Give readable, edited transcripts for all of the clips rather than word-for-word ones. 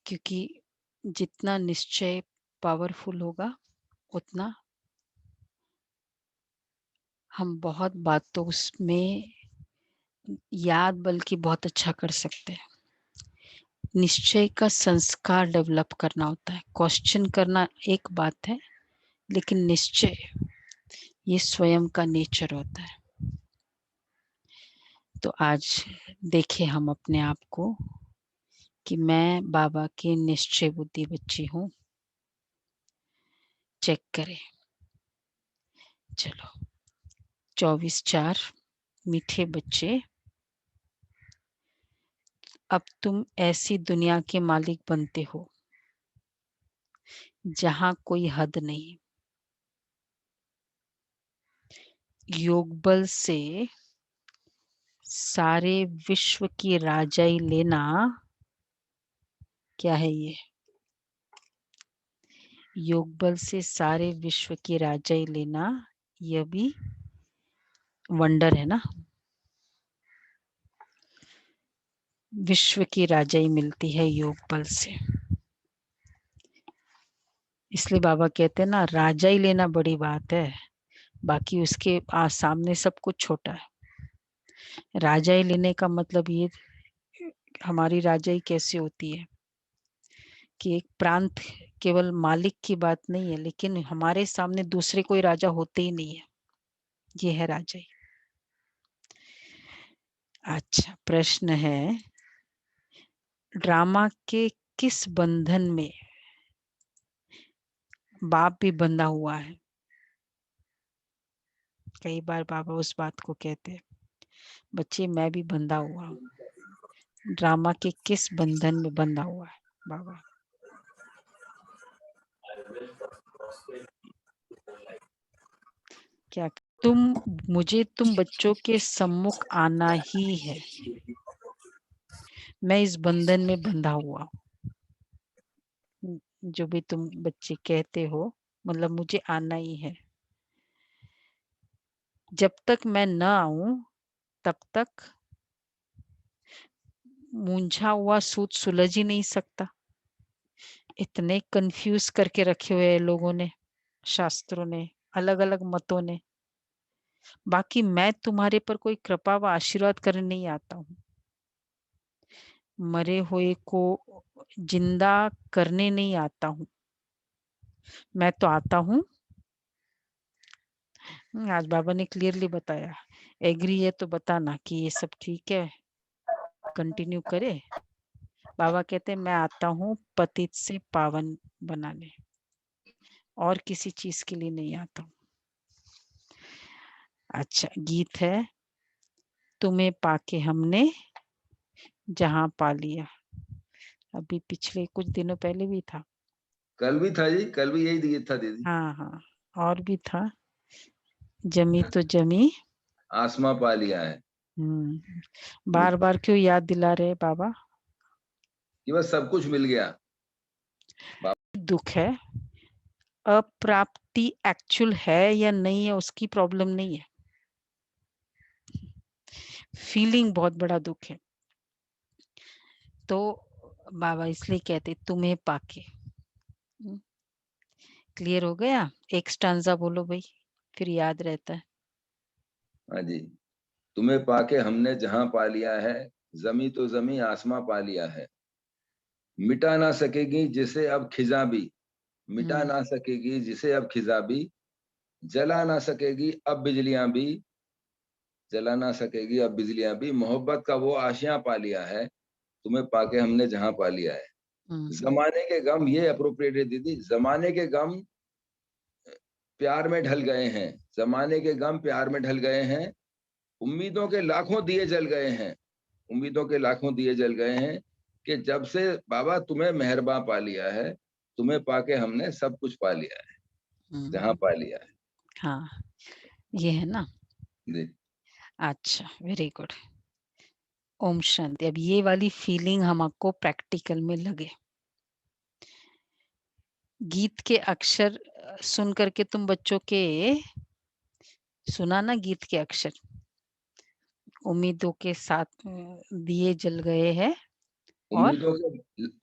क्योंकि जितना निश्चय पावरफुल होगा उतना हम बहुत बातों उसमें याद बल्कि बहुत अच्छा कर सकते हैं। निश्चय का संस्कार डेवलप करना होता है। क्वेश्चन करना एक बात है, लेकिन निश्चय ये स्वयं का नेचर होता है। तो आज देखें हम अपने आप को कि मैं बाबा की निश्चय बुद्धि बच्ची हूँ। चेक करें। चलो 24/4 मीठे बच्चे, अब तुम ऐसी दुनिया के मालिक बनते हो जहां कोई हद नहीं। योग बल से सारे विश्व की राजाई लेना क्या है ये? योग बल से सारे विश्व की राजाई लेना, यह भी वंडर है ना। विश्व की राजाई मिलती है योग बल से। इसलिए बाबा कहते हैं ना, राजाई लेना बड़ी बात है, बाकी उसके सामने सब कुछ छोटा है। राजाई लेने का मतलब ये, हमारी राजाई कैसे होती है कि एक प्रांत केवल मालिक की बात नहीं है, लेकिन हमारे सामने दूसरे कोई राजा होते ही नहीं है। ये है राजाई। अच्छा, प्रश्न है, ड्रामा के किस बंधन में बाप भी बंधा हुआ है? कई बार बाबा उस बात को कहते हैं, बच्चे मैं भी बंधा हुआ हूँ। ड्रामा के किस बंधन में बंधा हुआ है बाबा? क्या तुम बच्चों के सम्मुख आना ही है। मैं इस बंधन में बंधा हुआ हूँ। जो भी तुम बच्चे कहते हो, मतलब मुझे आना ही है। जब तक मैं न आऊं तब तक मूंझा हुआ सूत सुलझ ही नहीं सकता। इतने कंफ्यूज करके रखे हुए हैं लोगों ने, शास्त्रों ने, अलग अलग मतों ने। बाकी मैं तुम्हारे पर कोई कृपा व आशीर्वाद करने नहीं आता हूँ। मरे हुए को जिंदा करने नहीं आता हूँ। मैं तो आता हूँ, आज बाबा ने क्लियरली बताया। एग्री है तो बताना कि ये सब ठीक है, कंटिन्यू करे। बाबा कहते हैं मैं आता हूँ पतित से पावन बनाने, और किसी चीज के लिए नहीं आता हूँ। अच्छा, गीत है, तुम्हें पाके हमने जहां पा लिया। अभी पिछले कुछ दिनों पहले भी था। कल भी था जी, कल भी यही गीत था दीदी। हाँ हाँ, और भी था, जमी तो जमी। आसमां पा लिया है। बार बार क्यों याद दिला रहे बाबा? कि बस सब कुछ मिल गया। दुख है, अप्राप्ति एक्चुअल है या नहीं है उसकी प्रॉब्लम नहीं है, फीलिंग बहुत बड़ा दुख है। तो बाबा इसलिए कहते तुम्हें पाके। क्लियर हो गया? एक स्टांजा बोलो भाई, फिर याद रहता है। हाँ जी, तुम्हें पाके हमने जहां पा लिया है, जमी तो जमी आसमां पा लिया है। मिटा ना सकेगी जिसे अब खिजा भी, मिटा हम्म ना सकेगी जिसे अब खिजा भी, जला ना सकेगी अब बिजलियां भी, जला ना सकेगी अब बिजलियां भी, मोहब्बत का वो आशियां पा लिया है, तुम्हें पाके हमने जहां पा लिया है। हम्म जमाने के गम, ये अप्रोप्रिएट है दीदी, जमाने के गम प्यार में ढल गए हैं, जमाने के गम प्यार में ढल गए हैं, उम्मीदों के लाखों दिए जल गए हैं, उम्मीदों के लाखों दिए जल गए हैं, कि जब से बाबा तुम्हें मेहरबान पा लिया है, तुम्हें पाके हमने सब कुछ पा लिया है, जहां हम्म, पा लिया है। हाँ, ये है ना। जी। अच्छा, वेरी गुड। ओम शांति। अब ये वाली फीलिंग हमको प्रैक्टिकल में लगे। गीत के अक्षर सुन करके तुम बच्चों के सुना ना, गीत के अक्षर, उम्मीदों के साथ दिए जल गए हैं, और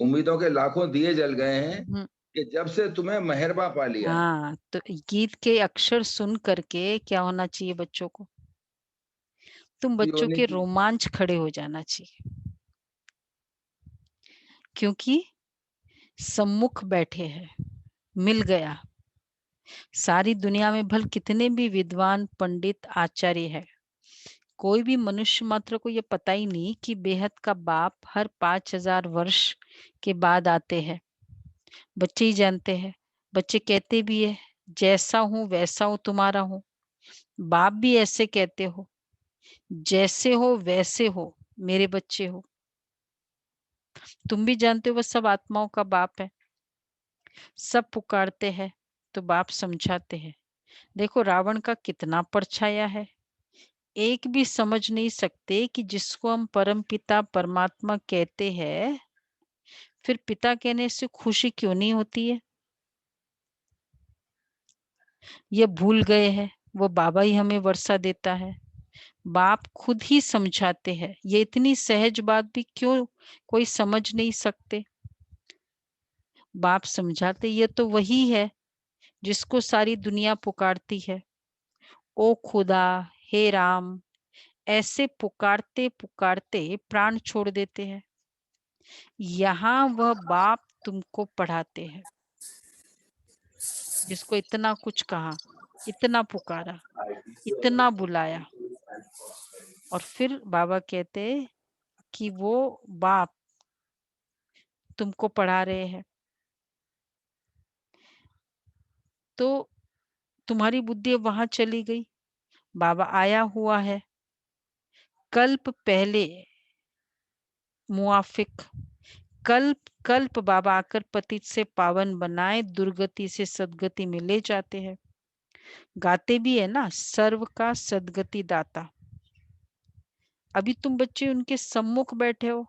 उम्मीदों के लाखों दिए जल गए हैं हम्म, कि जब से तुम्हें मेहरबा पा लिया। हाँ, तो गीत के अक्षर सुन करके क्या होना चाहिए बच्चों को? तुम खुशी बच्चों होनी के चाहिए। रोमांच खड़े हो जाना चाहिए, क्योंकि सम्मुख बैठे हैं, मिल गया। सारी दुनिया में भल कितने भी विद्वान पंडित आचार्य है, कोई भी मनुष्य मात्र को ये पता ही नहीं कि बेहद का बाप हर 5000 वर्ष के बाद आते हैं। बच्चे ही जानते हैं, बच्चे कहते भी है, जैसा हूं वैसा हूं तुम्हारा हूं। बाप भी ऐसे कहते हो, जैसे हो वैसे हो, मेरे बच्चे हो। तुम भी जानते हो वह सब आत्माओं का बाप है। सब पुकारते हैं तो बाप समझाते हैं। देखो रावण का कितना परछाया है, एक भी समझ नहीं सकते कि जिसको हम परम पिता परमात्मा कहते हैं, फिर पिता कहने से खुशी क्यों नहीं होती है? ये भूल गए हैं, वो बाबा ही हमें वर्षा देता है। बाप खुद ही समझाते हैं, ये इतनी सहज बात भी क्यों कोई समझ नहीं सकते? बाप समझाते, ये तो वही है जिसको सारी दुनिया पुकारती है। ओ खुदा, हे राम, ऐसे पुकारते पुकारते प्राण छोड़ देते हैं। यहाँ वह बाप तुमको पढ़ाते हैं, जिसको इतना कुछ कहा, इतना पुकारा, इतना बुलाया, और फिर बाबा कहते कि वो बाप तुमको पढ़ा रहे हैं। तो तुम्हारी बुद्धि वहां चली गई। बाबा आया हुआ है, कल्प पहले मुआफिक, कल्प कल्प बाबा आकर पतित से पावन बनाए, दुर्गति से सदगति में ले जाते हैं। गाते भी है ना, सर्व का सदगति दाता। अभी तुम बच्चे उनके सम्मुख बैठे हो,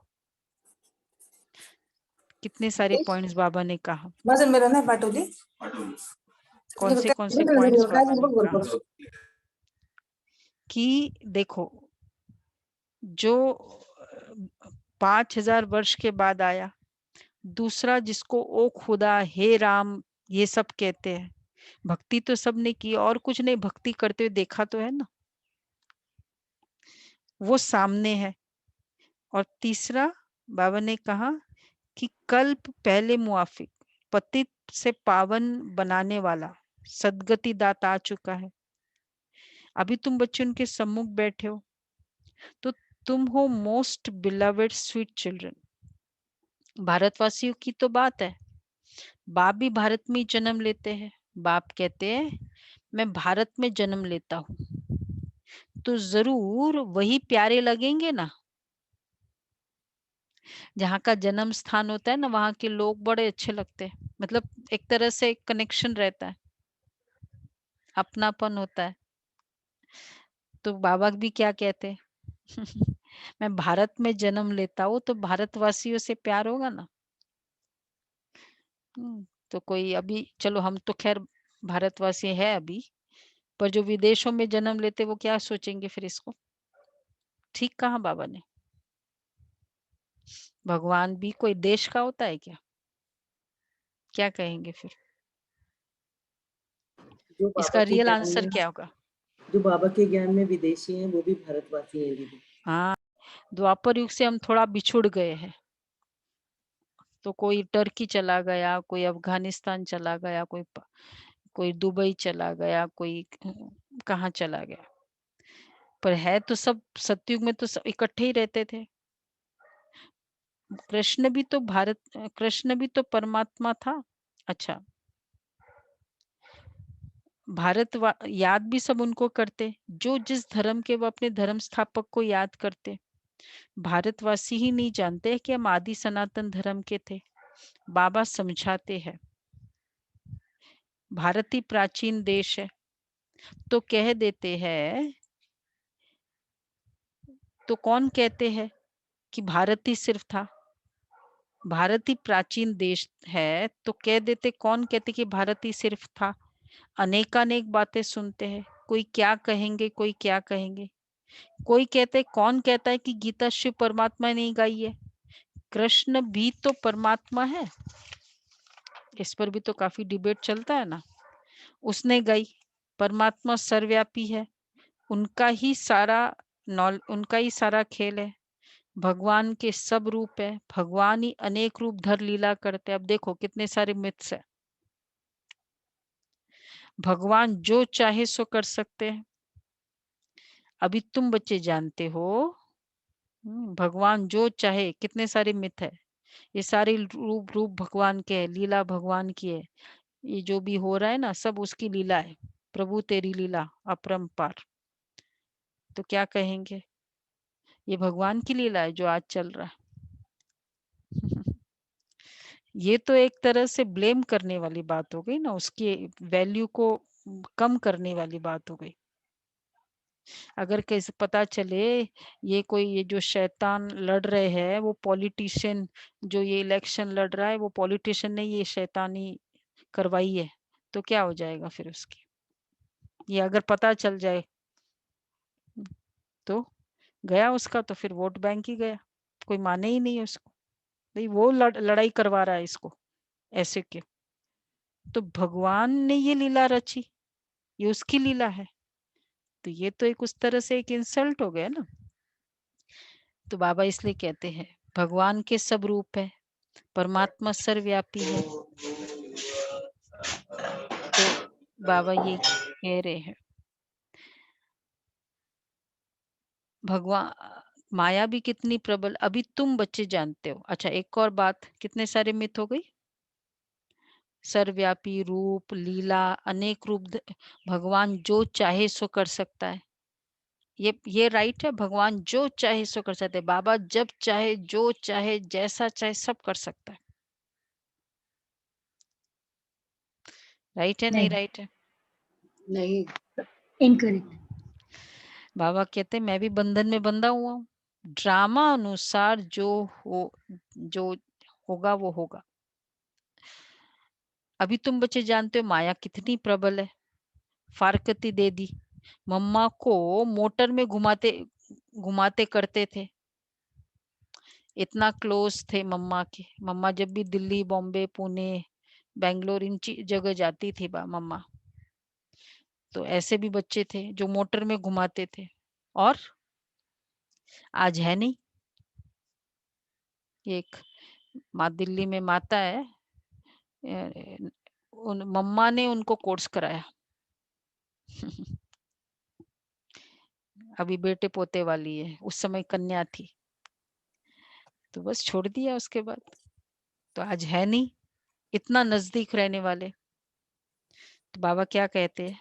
कितने सारे पॉइंट्स बाबा ने कहा। माझं मेरा नाही पाठवली कौन से पॉइंट्स बाबा ने कहा कि देखो, जो 5000 वर्ष के बाद आया, दूसरा जिसको ओ खुदा, हे राम, ये सब कहते हैं, भक्ति तो सबने की, और कुछ नहीं, भक्ति करते हुए देखा तो है ना, वो सामने है। और तीसरा बाबा ने कहा कि कल्प पहले मुआफिक, पतित से पावन बनाने वाला, सदगति दाता आ चुका है। अभी तुम बच्चे उनके सम्मुख बैठे हो, तो तुम हो मोस्ट बिलवेड स्वीट चिल्ड्रन। भारतवासियों की तो बात है, बाप भी भारत में ही जन्म लेते हैं। बाप कहते हैं मैं भारत में जन्म लेता हूं, तो जरूर वही प्यारे लगेंगे ना। जहाँ का जन्म स्थान होता है ना, वहां के लोग बड़े अच्छे लगते हैं, मतलब एक तरह से एक कनेक्शन रहता है, अपनापन होता है। तो बाबा भी क्या कहते हैं मैं भारत में जन्म लेता हूँ, तो भारतवासियों से प्यार होगा ना। तो कोई अभी, चलो हम तो खैर भारतवासी है अभी, पर जो विदेशों में जन्म लेते वो क्या सोचेंगे फिर इसको? ठीक कहा बाबा ने। भगवान भी कोई देश का होता है क्या कहेंगे फिर? जो बाबा इसका के रियल ज्ञान आंसर में क्या होगा? जो बाबा के ज्ञान में विदेशी हैं वो भी भारतवासी हैं दीदी। हाँ, द्वापर युग से हम थोड़ा बिछुड़ गए हैं, तो कोई टर्की चला गया, कोई अफगानिस्तान चला गया, कोई दुबई चला गया, कोई कहाँ चला गया, पर है तो सब सतयुग में तो सब इकट्ठे ही रहते थे। कृष्ण भी तो परमात्मा था। अच्छा, याद भी सब उनको करते, जो जिस धर्म के, वो अपने धर्म स्थापक को याद करते। भारतवासी ही नहीं जानते कि हम आदि सनातन धर्म के थे। बाबा समझाते हैं, भारत ही प्राचीन देश है, तो कह देते हैं, तो कौन कहते हैं कि भारत ही सिर्फ था? भारत ही प्राचीन देश है, तो कह देते, कौन कहते कि भारत ही सिर्फ था? अनेकानेक बातें सुनते हैं, कोई क्या कहेंगे, कोई क्या कहेंगे। कोई कहते, कौन कहता है कि गीता शिव परमात्मा ने गाई है? कृष्ण भी तो परमात्मा है, इस पर भी तो काफी डिबेट चलता है ना। उसने गाई, परमात्मा सर्वव्यापी है, उनका ही सारा खेल है, भगवान के सब रूप है, भगवान ही अनेक रूप धर लीला करते हैं। अब देखो कितने सारे मिथ्स है। भगवान जो चाहे सो कर सकते हैं, अभी तुम बच्चे जानते हो। भगवान जो चाहे, कितने सारे मिथ है, ये सारे रूप भगवान के है, लीला भगवान की है। ये जो भी हो रहा है ना, सब उसकी लीला है। प्रभु तेरी लीला अपरंपार। तो क्या कहेंगे, ये भगवान की लीला है जो आज चल रहा है। ये तो एक तरह से ब्लेम करने वाली बात हो गई ना, उसकी वैल्यू को कम करने वाली बात हो गई। अगर कैसे पता चले ये जो शैतान लड़ रहे हैं वो पॉलिटिशियन, जो ये इलेक्शन लड़ रहा है वो पॉलिटिशियन ने ये शैतानी करवाई है, तो क्या हो जाएगा फिर उसकी। ये अगर पता चल जाए तो गया उसका, तो फिर वोट बैंक ही गया, कोई माने ही नहीं उसको। भाई वो लड़ाई करवा रहा है इसको ऐसे क्यों। तो भगवान ने ये लीला रची, ये उसकी लीला है, तो ये तो एक उस तरह से एक इंसल्ट हो गया ना। तो बाबा इसलिए कहते हैं भगवान के सब रूप है, परमात्मा सर्वव्यापी है। तो बाबा ये कह रहे हैं भगवान, माया भी कितनी प्रबल, अभी तुम बच्चे जानते हो। अच्छा एक और बात, कितने सारे मिथ हो गई, सर्वव्यापी रूप, लीला, अनेक रूप भगवान जो चाहे सो कर सकता है। ये राइट है, भगवान जो चाहे सो कर सकते हैं। बाबा जब चाहे, जो चाहे, जैसा चाहे, सब कर सकता है। राइट है नहीं राइट है? नहीं, इनकरेक्ट। बाबा कहते मैं भी बंधन में बंधा हुआ हूँ, ड्रामा अनुसार जो होगा वो होगा। अभी तुम बच्चे जानते हो माया कितनी प्रबल है। फारकती दे दी, मम्मा को मोटर में घुमाते घुमाते करते थे, इतना क्लोज थे मम्मा के। मम्मा जब भी दिल्ली, बॉम्बे, पुणे, बेंगलोर इन जगह जाती थी मम्मा, तो ऐसे भी बच्चे थे जो मोटर में घुमाते थे। और आज है नहीं। एक दिल्ली में माता है, उन मम्मा ने उनको कोर्स कराया। अभी बेटे पोते वाली है, उस समय कन्या थी, तो बस छोड़ दिया उसके बाद। तो आज है नहीं इतना नजदीक रहने वाले। तो बाबा क्या कहते हैं,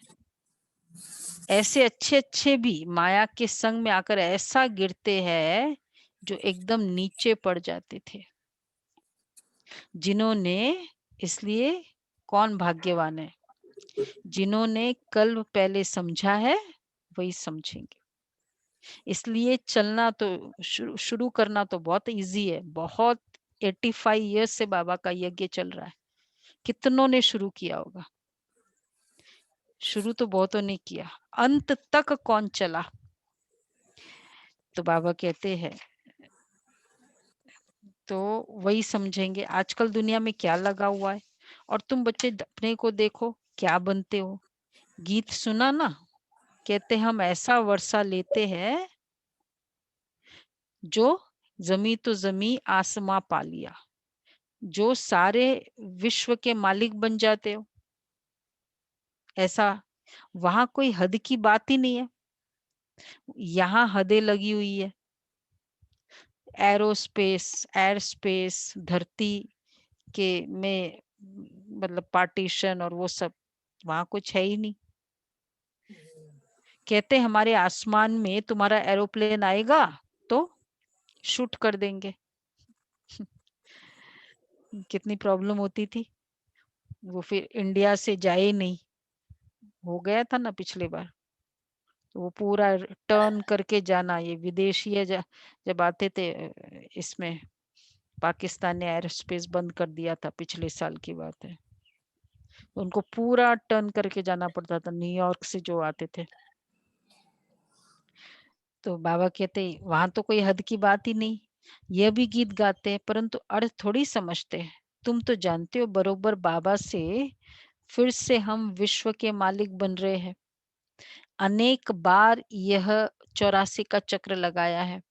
ऐसे अच्छे अच्छे भी माया के संग में आकर ऐसा गिरते हैं जो एकदम नीचे पड़ जाते थे। जिन्होंने, इसलिए कौन भाग्यवान है, जिन्होंने कल पहले समझा है वही समझेंगे। इसलिए चलना तो शुरू करना तो बहुत इजी है। बहुत 85 इयर्स से बाबा का यज्ञ चल रहा है, कितनों ने शुरू किया होगा। शुरू तो बहुतों ने किया, अंत तक कौन चला। तो बाबा कहते हैं तो वही समझेंगे आजकल दुनिया में क्या लगा हुआ है। और तुम बच्चे अपने को देखो क्या बनते हो। गीत सुना ना, कहते हम ऐसा वर्षा लेते हैं जो जमी तो जमी आसमां पा लिया, जो सारे विश्व के मालिक बन जाते हो। ऐसा वहां कोई हद की बात ही नहीं है, यहाँ हदें लगी हुई है। एरोस्पेस, एयर स्पेस, धरती के में मतलब पार्टीशन और वो सब, वहां कुछ है ही नहीं। कहते हमारे आसमान में तुम्हारा एरोप्लेन आएगा तो शूट कर देंगे। कितनी प्रॉब्लम होती थी, वो फिर इंडिया से जाए नहीं, हो गया था ना पिछली बार। तो वो पूरा टर्न करके जाना, ये विदेशी है जब आते थे इसमें, पाकिस्तान ने एयर स्पेस बंद कर दिया था, पिछले साल की बात है। उनको पूरा टर्न करके जाना पड़ता था न्यूयॉर्क से जो आते थे। तो बाबा कहते वहां तो कोई हद की बात ही नहीं, यह भी गीत गाते हैं परंतु अर्थ थोड़ी समझते हैं। तुम तो जानते हो बरोबर बाबा से फिर से हम विश्व के मालिक बन रहे हैं। अनेक बार यह 84 का चक्र लगाया है।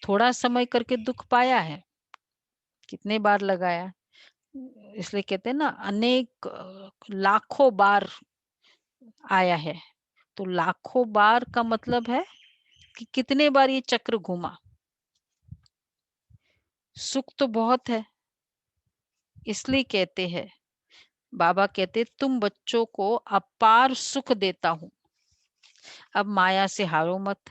थोड़ा समय करके दुख पाया है, कितने बार लगाया, इसलिए कहते हैं ना अनेक लाखों बार आया है। तो लाखों बार का मतलब है कि कितने बार ये चक्र घूमा। सुख तो बहुत है, इसलिए कहते हैं, बाबा कहते तुम बच्चों को अपार सुख देता हूं, अब माया से हारो मत।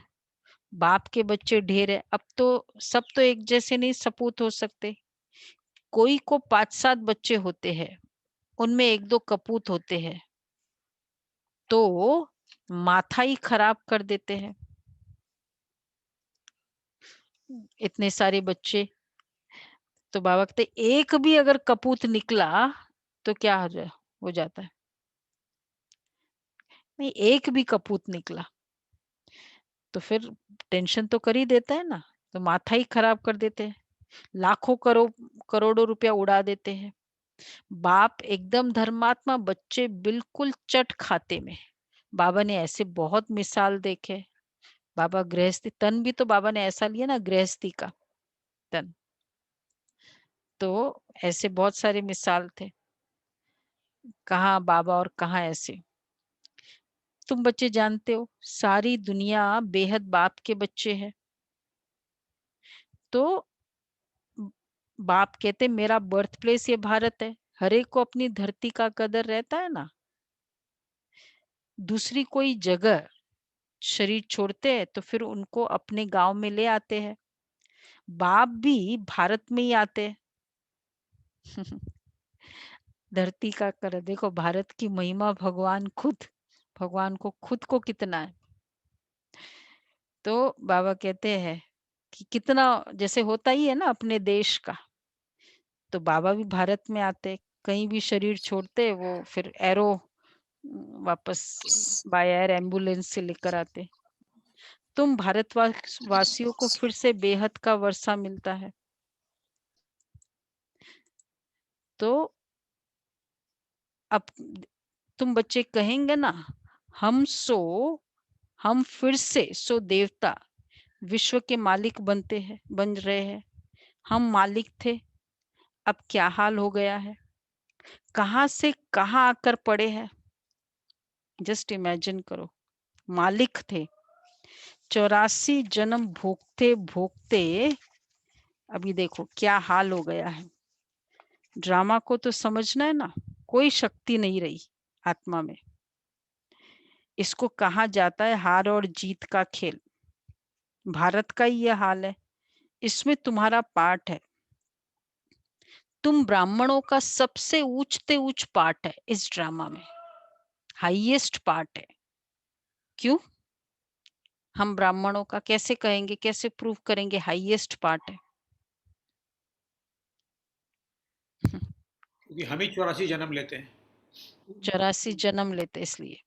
बाप के बच्चे ढेर है, अब तो सब तो एक जैसे नहीं सपूत हो सकते। कोई को 5-7 बच्चे होते हैं, उनमें 1-2 कपूत होते हैं, तो माथा ही खराब कर देते हैं। इतने सारे बच्चे, तो बाबा कहते एक भी अगर कपूत निकला तो क्या हो जाता है। नहीं, एक भी कपूत निकला तो फिर टेंशन तो कर ही देता है ना, तो माथा ही खराब कर देते हैं, लाखों करोड़ों रुपया उड़ा देते हैं। बाप एकदम धर्मात्मा, बच्चे बिल्कुल चट खाते में। बाबा ने ऐसे बहुत मिसाल देखे। बाबा गृहस्थी तन भी तो बाबा ने ऐसा लिया ना, गृहस्थी का तन, तो ऐसे बहुत सारे मिसाल थे। कहाँ बाबा और कहाँ ऐसे। तुम बच्चे जानते हो सारी दुनिया बेहद बाप के बच्चे हैं। तो बाप कहते मेरा बर्थ प्लेस ये भारत है, हर एक को अपनी धरती का कदर रहता है ना। दूसरी कोई जगह शरीर छोड़ते हैं तो फिर उनको अपने गांव में ले आते हैं। बाप भी भारत में ही आते हैं। धरती का कर देखो, भारत की महिमा भगवान को खुद को कितना है। तो बाबा कहते हैं कि कितना जैसे होता ही है ना अपने देश का, तो बाबा भी भारत में आते, कहीं भी शरीर छोड़ते वो फिर एरो वापस बाय एयर एम्बुलेंस से लेकर आते। तुम भारतवासियों को फिर से बेहद का वर्षा मिलता है। तो अब तुम बच्चे कहेंगे ना, हम फिर से सो देवता विश्व के मालिक बन रहे हैं। हम मालिक थे, अब क्या हाल हो गया है, कहां से कहां आकर पड़े हैं। जस्ट इमेजिन करो, मालिक थे, 84 जन्म भोगते भोगते अभी देखो क्या हाल हो गया है। ड्रामा को तो समझना है ना, कोई शक्ति नहीं रही आत्मा में। इसको कहा जाता है हार और जीत का खेल। भारत का ही यह हाल है, इसमें तुम्हारा पार्ट है। तुम ब्राह्मणों का सबसे ऊंचते ऊंच पार्ट है इस ड्रामा में, हाईएस्ट पार्ट है। क्यों हम ब्राह्मणों का कैसे कहेंगे, कैसे प्रूव करेंगे हाईएस्ट पार्ट है? क्योंकि हम ही 84 जन्म लेते हैं। 84 जन्म लेते इसलिए।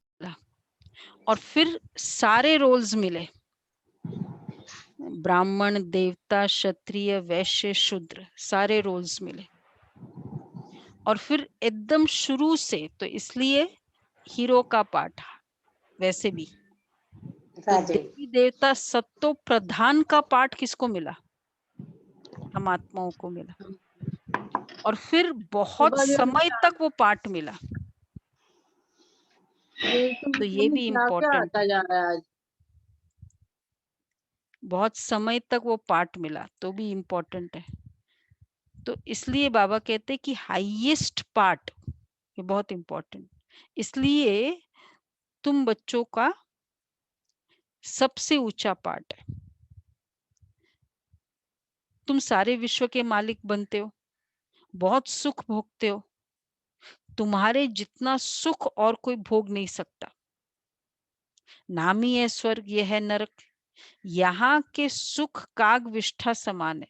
और फिर सारे रोल्स मिले, ब्राह्मण, देवता, क्षत्रिय, वैश्य, शूद्र, सारे रोल्स मिले। और फिर एकदम शुरू से, तो इसलिए हीरो का पार्ट वैसे भी तो देवी देवता सत्तो प्रधान का पार्ट किसको मिला? हम आत्माओं को मिला। और फिर बहुत समय तक वो पार्ट मिला, तो ये भी इम्पोर्टेंट है। जा रहा है आज। बहुत समय तक वो पार्ट मिला तो भी इम्पोर्टेंट है। तो इसलिए बाबा कहते हैं कि हाईएस्ट पार्ट ये बहुत इम्पोर्टेंट, इसलिए तुम बच्चों का सबसे ऊंचा पार्ट है। तुम सारे विश्व के मालिक बनते हो, बहुत सुख भोगते हो, तुम्हारे जितना सुख और कोई भोग नहीं सकता। नाम ही है स्वर्ग, यह है नरक। यहाँ के सुख काग विष्ठा समान है।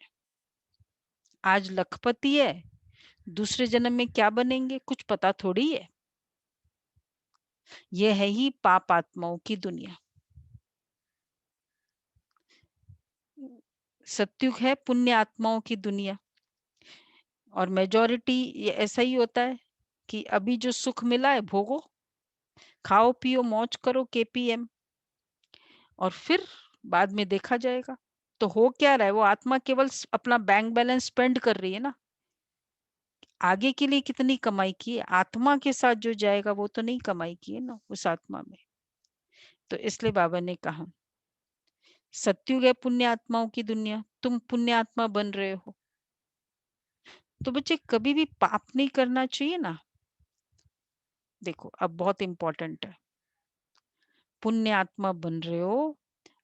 आज लखपति है, दूसरे जन्म में क्या बनेंगे कुछ पता थोड़ी है। यह है ही पाप आत्माओं की दुनिया। सत्युग है पुण्य आत्माओं की दुनिया, और मेजॉरिटी ये ऐसा ही होता है कि अभी जो सुख मिला है भोगो, खाओ पियो मौज करो केपीएम, और फिर बाद में देखा जाएगा। तो हो क्या रहा है, वो आत्मा केवल अपना बैंक बैलेंस स्पेंड कर रही है ना, आगे के लिए कितनी कमाई की है, आत्मा के साथ जो जाएगा वो तो नहीं कमाई की है ना उस आत्मा में। तो इसलिए बाबा ने कहा सत्युग है पुण्य आत्माओं की दुनिया, तुम पुण्य आत्मा बन रहे हो, तो बच्चे कभी भी पाप नहीं करना चाहिए ना। देखो अब बहुत इंपॉर्टेंट है, पुण्य आत्मा बन रहे हो,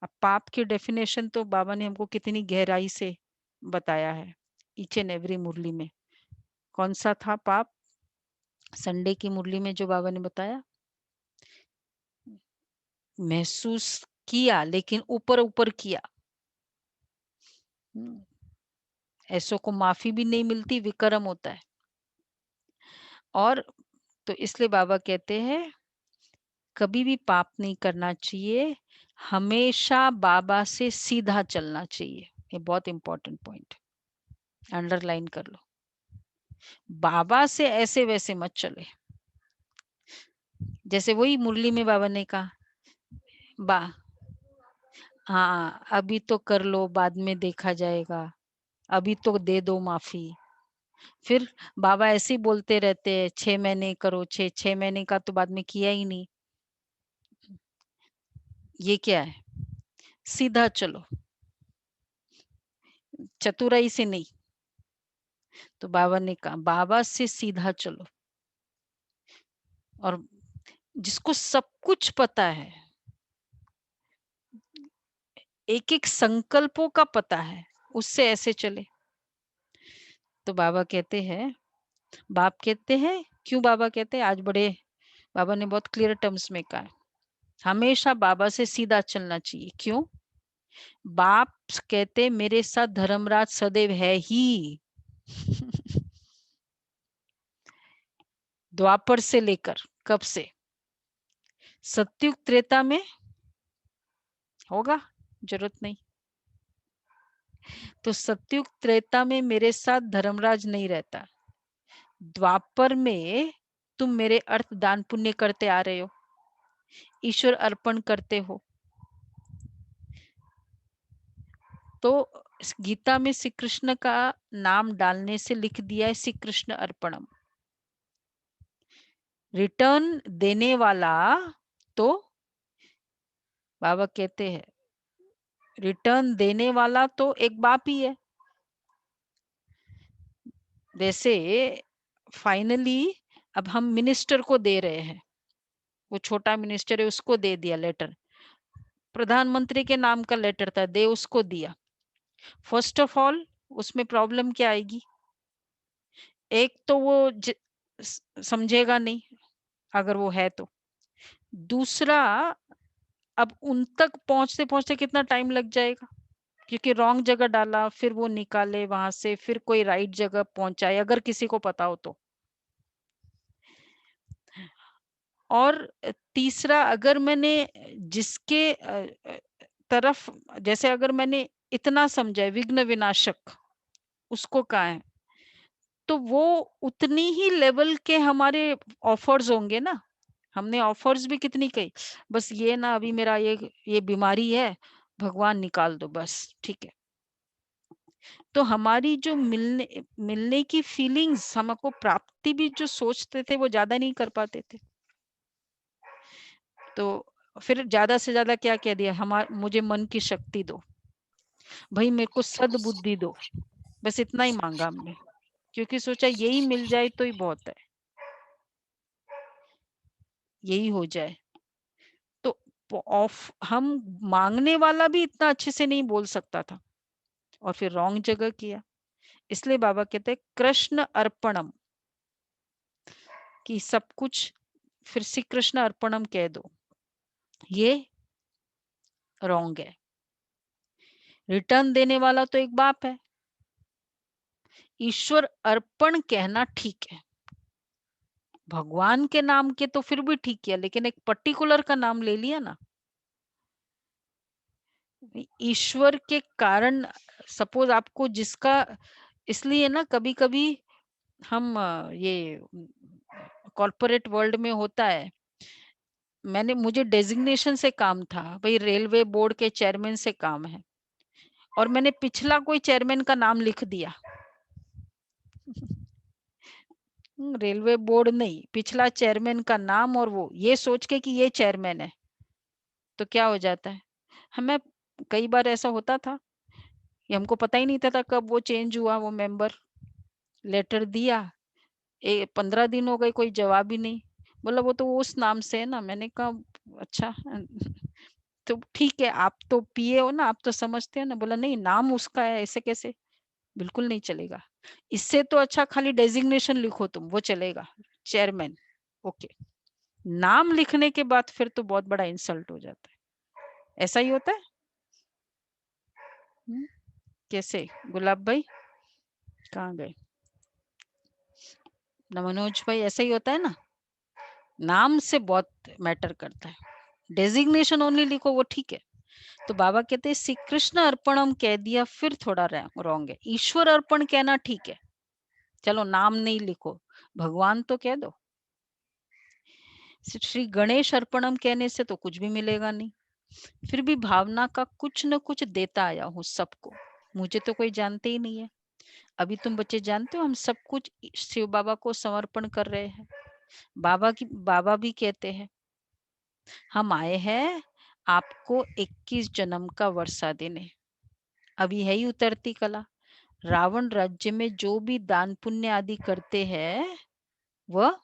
अब पाप की डेफिनेशन तो बाबा ने हमको कितनी गहराई से बताया है ईच एंड एवरी मुरली में। कौन सा था पाप? संडे की मुरली में जो बाबा ने बताया, महसूस किया लेकिन ऊपर ऊपर किया, ऐसों को माफी भी नहीं मिलती, विकर्म होता है। और तो इसलिए बाबा कहते हैं कभी भी पाप नहीं करना चाहिए, हमेशा बाबा से सीधा चलना चाहिए। ये बहुत इंपॉर्टेंट पॉइंट, अंडरलाइन कर लो। बाबा से ऐसे वैसे मत चले, जैसे वही मुरली में बाबा ने कहा बा हाँ अभी तो कर लो बाद में देखा जाएगा, अभी तो दे दो माफी। फिर बाबा ऐसे ही बोलते रहते हैं 6 महीने करो, 6 महीने का तो बाद में किया ही नहीं। ये क्या है? सीधा चलो, चतुराई से नहीं। तो बाबा ने कहा बाबा से सीधा चलो, और जिसको सब कुछ पता है, एक एक संकल्पों का पता है, उससे ऐसे चले। तो बाबा कहते हैं, बाप कहते हैं, क्यों बाबा कहते हैं, आज बड़े बाबा ने बहुत क्लियर टर्म्स में कहा हमेशा बाबा से सीधा चलना चाहिए। क्यों? बाप कहते मेरे साथ धर्मराज सदैव है ही द्वापर से लेकर, कब से? सत्युग त्रेता में होगा, जरूरत नहीं। तो सत्युग त्रेता में मेरे साथ धर्मराज नहीं रहता, द्वापर में तुम मेरे अर्थ दान पुण्य करते आ रहे हो, ईश्वर अर्पण करते हो। तो गीता में श्री कृष्ण का नाम डालने से लिख दिया है श्री कृष्ण अर्पणम, रिटर्न देने वाला तो बाबा कहते हैं रिटर्न देने वाला तो एक बाप ही है। वैसे फाइनली अब हम मिनिस्टर को दे रहे हैं, वो छोटा मिनिस्टर है उसको दे दिया लेटर, प्रधानमंत्री के नाम का लेटर था, दे उसको दिया। फर्स्ट ऑफ ऑल उसमें प्रॉब्लम क्या आएगी, एक तो वो समझेगा नहीं अगर वो है तो, दूसरा अब उन तक पहुंचते पहुंचते कितना टाइम लग जाएगा, क्योंकि रॉन्ग जगह डाला, फिर वो निकाले वहां से, फिर कोई राइट जगह पहुंचाए अगर किसी को पता हो तो। और तीसरा अगर मैंने जिसके तरफ, जैसे अगर मैंने इतना समझा विघ्न विनाशक उसको कहा है, तो वो उतनी ही लेवल के हमारे ऑफर्स होंगे ना। हमने ऑफर्स भी कितनी कही, बस ये ना अभी मेरा ये बीमारी है, भगवान निकाल दो बस, ठीक है। तो हमारी जो मिलने की फीलिंग्स, हमको प्राप्ति भी जो सोचते थे वो ज्यादा नहीं कर पाते थे। तो फिर ज्यादा से ज्यादा क्या कह दिया, मुझे मन की शक्ति दो, भाई मेरे को सद्बुद्धि दो, बस इतना ही मांगा हमने, क्योंकि सोचा यही मिल जाए तो ही बहुत है, यही हो जाए। तो हम मांगने वाला भी इतना अच्छे से नहीं बोल सकता था, और फिर रॉन्ग जगह किया। इसलिए बाबा कहते हैं कृष्ण अर्पणम, कि सब कुछ फिर से कृष्ण अर्पणम कह दो, ये रॉन्ग है। रिटर्न देने वाला तो एक बाप है, ईश्वर अर्पण कहना ठीक है, भगवान के नाम के तो फिर भी ठीक है, लेकिन एक पर्टिकुलर का नाम ले लिया ना, ईश्वर के कारण, सपोज आपको जिसका, इसलिए ना कभी कभी हम ये कॉर्पोरेट वर्ल्ड में होता है, मुझे डेजिग्नेशन से काम था, भाई रेलवे बोर्ड के चेयरमैन से काम है, और मैंने पिछला कोई चेयरमैन का नाम लिख दिया। रेलवे बोर्ड नहीं, पिछला चेयरमैन का नाम, और वो ये सोच के कि ये चेयरमैन है, तो क्या हो जाता है, हमें कई बार ऐसा होता था कि हमको पता ही नहीं था कब वो चेंज हुआ, वो मेंबर। लेटर दिया, 15 दिन हो गए, कोई जवाब ही नहीं। बोला वो तो उस नाम से है ना। मैंने कहा अच्छा तो ठीक है, आप तो पीए हो ना, आप तो समझते हो ना। बोला नहीं, नाम उसका है, ऐसे कैसे, बिल्कुल नहीं चलेगा। इससे तो अच्छा खाली डेजिग्नेशन लिखो तुम, वो चलेगा, चेयरमैन। ओके, नाम लिखने के बाद फिर तो बहुत बड़ा इंसल्ट हो जाता है। ऐसा ही होता है। कैसे गुलाब भाई कहाँ गए? ना मनोज भाई, ऐसा ही होता है ना, नाम से बहुत मैटर करता है। डेजिग्नेशन ओनली लिखो वो ठीक है। तो बाबा कहते हैं श्री कृष्ण अर्पणम कह दिया फिर थोड़ा रॉन्ग है। ईश्वर अर्पण कहना ठीक है, चलो नाम नहीं लिखो, भगवान तो कह दो। श्री गणेश अर्पणम कहने से तो कुछ भी मिलेगा नहीं। फिर भी भावना का कुछ न कुछ देता आया हूँ सबको। मुझे तो कोई जानते ही नहीं है। अभी तुम बच्चे जानते हो हम सब कुछ शिव बाबा को समर्पण कर रहे हैं। बाबा भी कहते हैं हम आए हैं आपको 21 जन्म का वर्षा देने। अभी है ही उतरती कला। रावण राज्य में जो भी दान पुण्य आदि करते हैं वह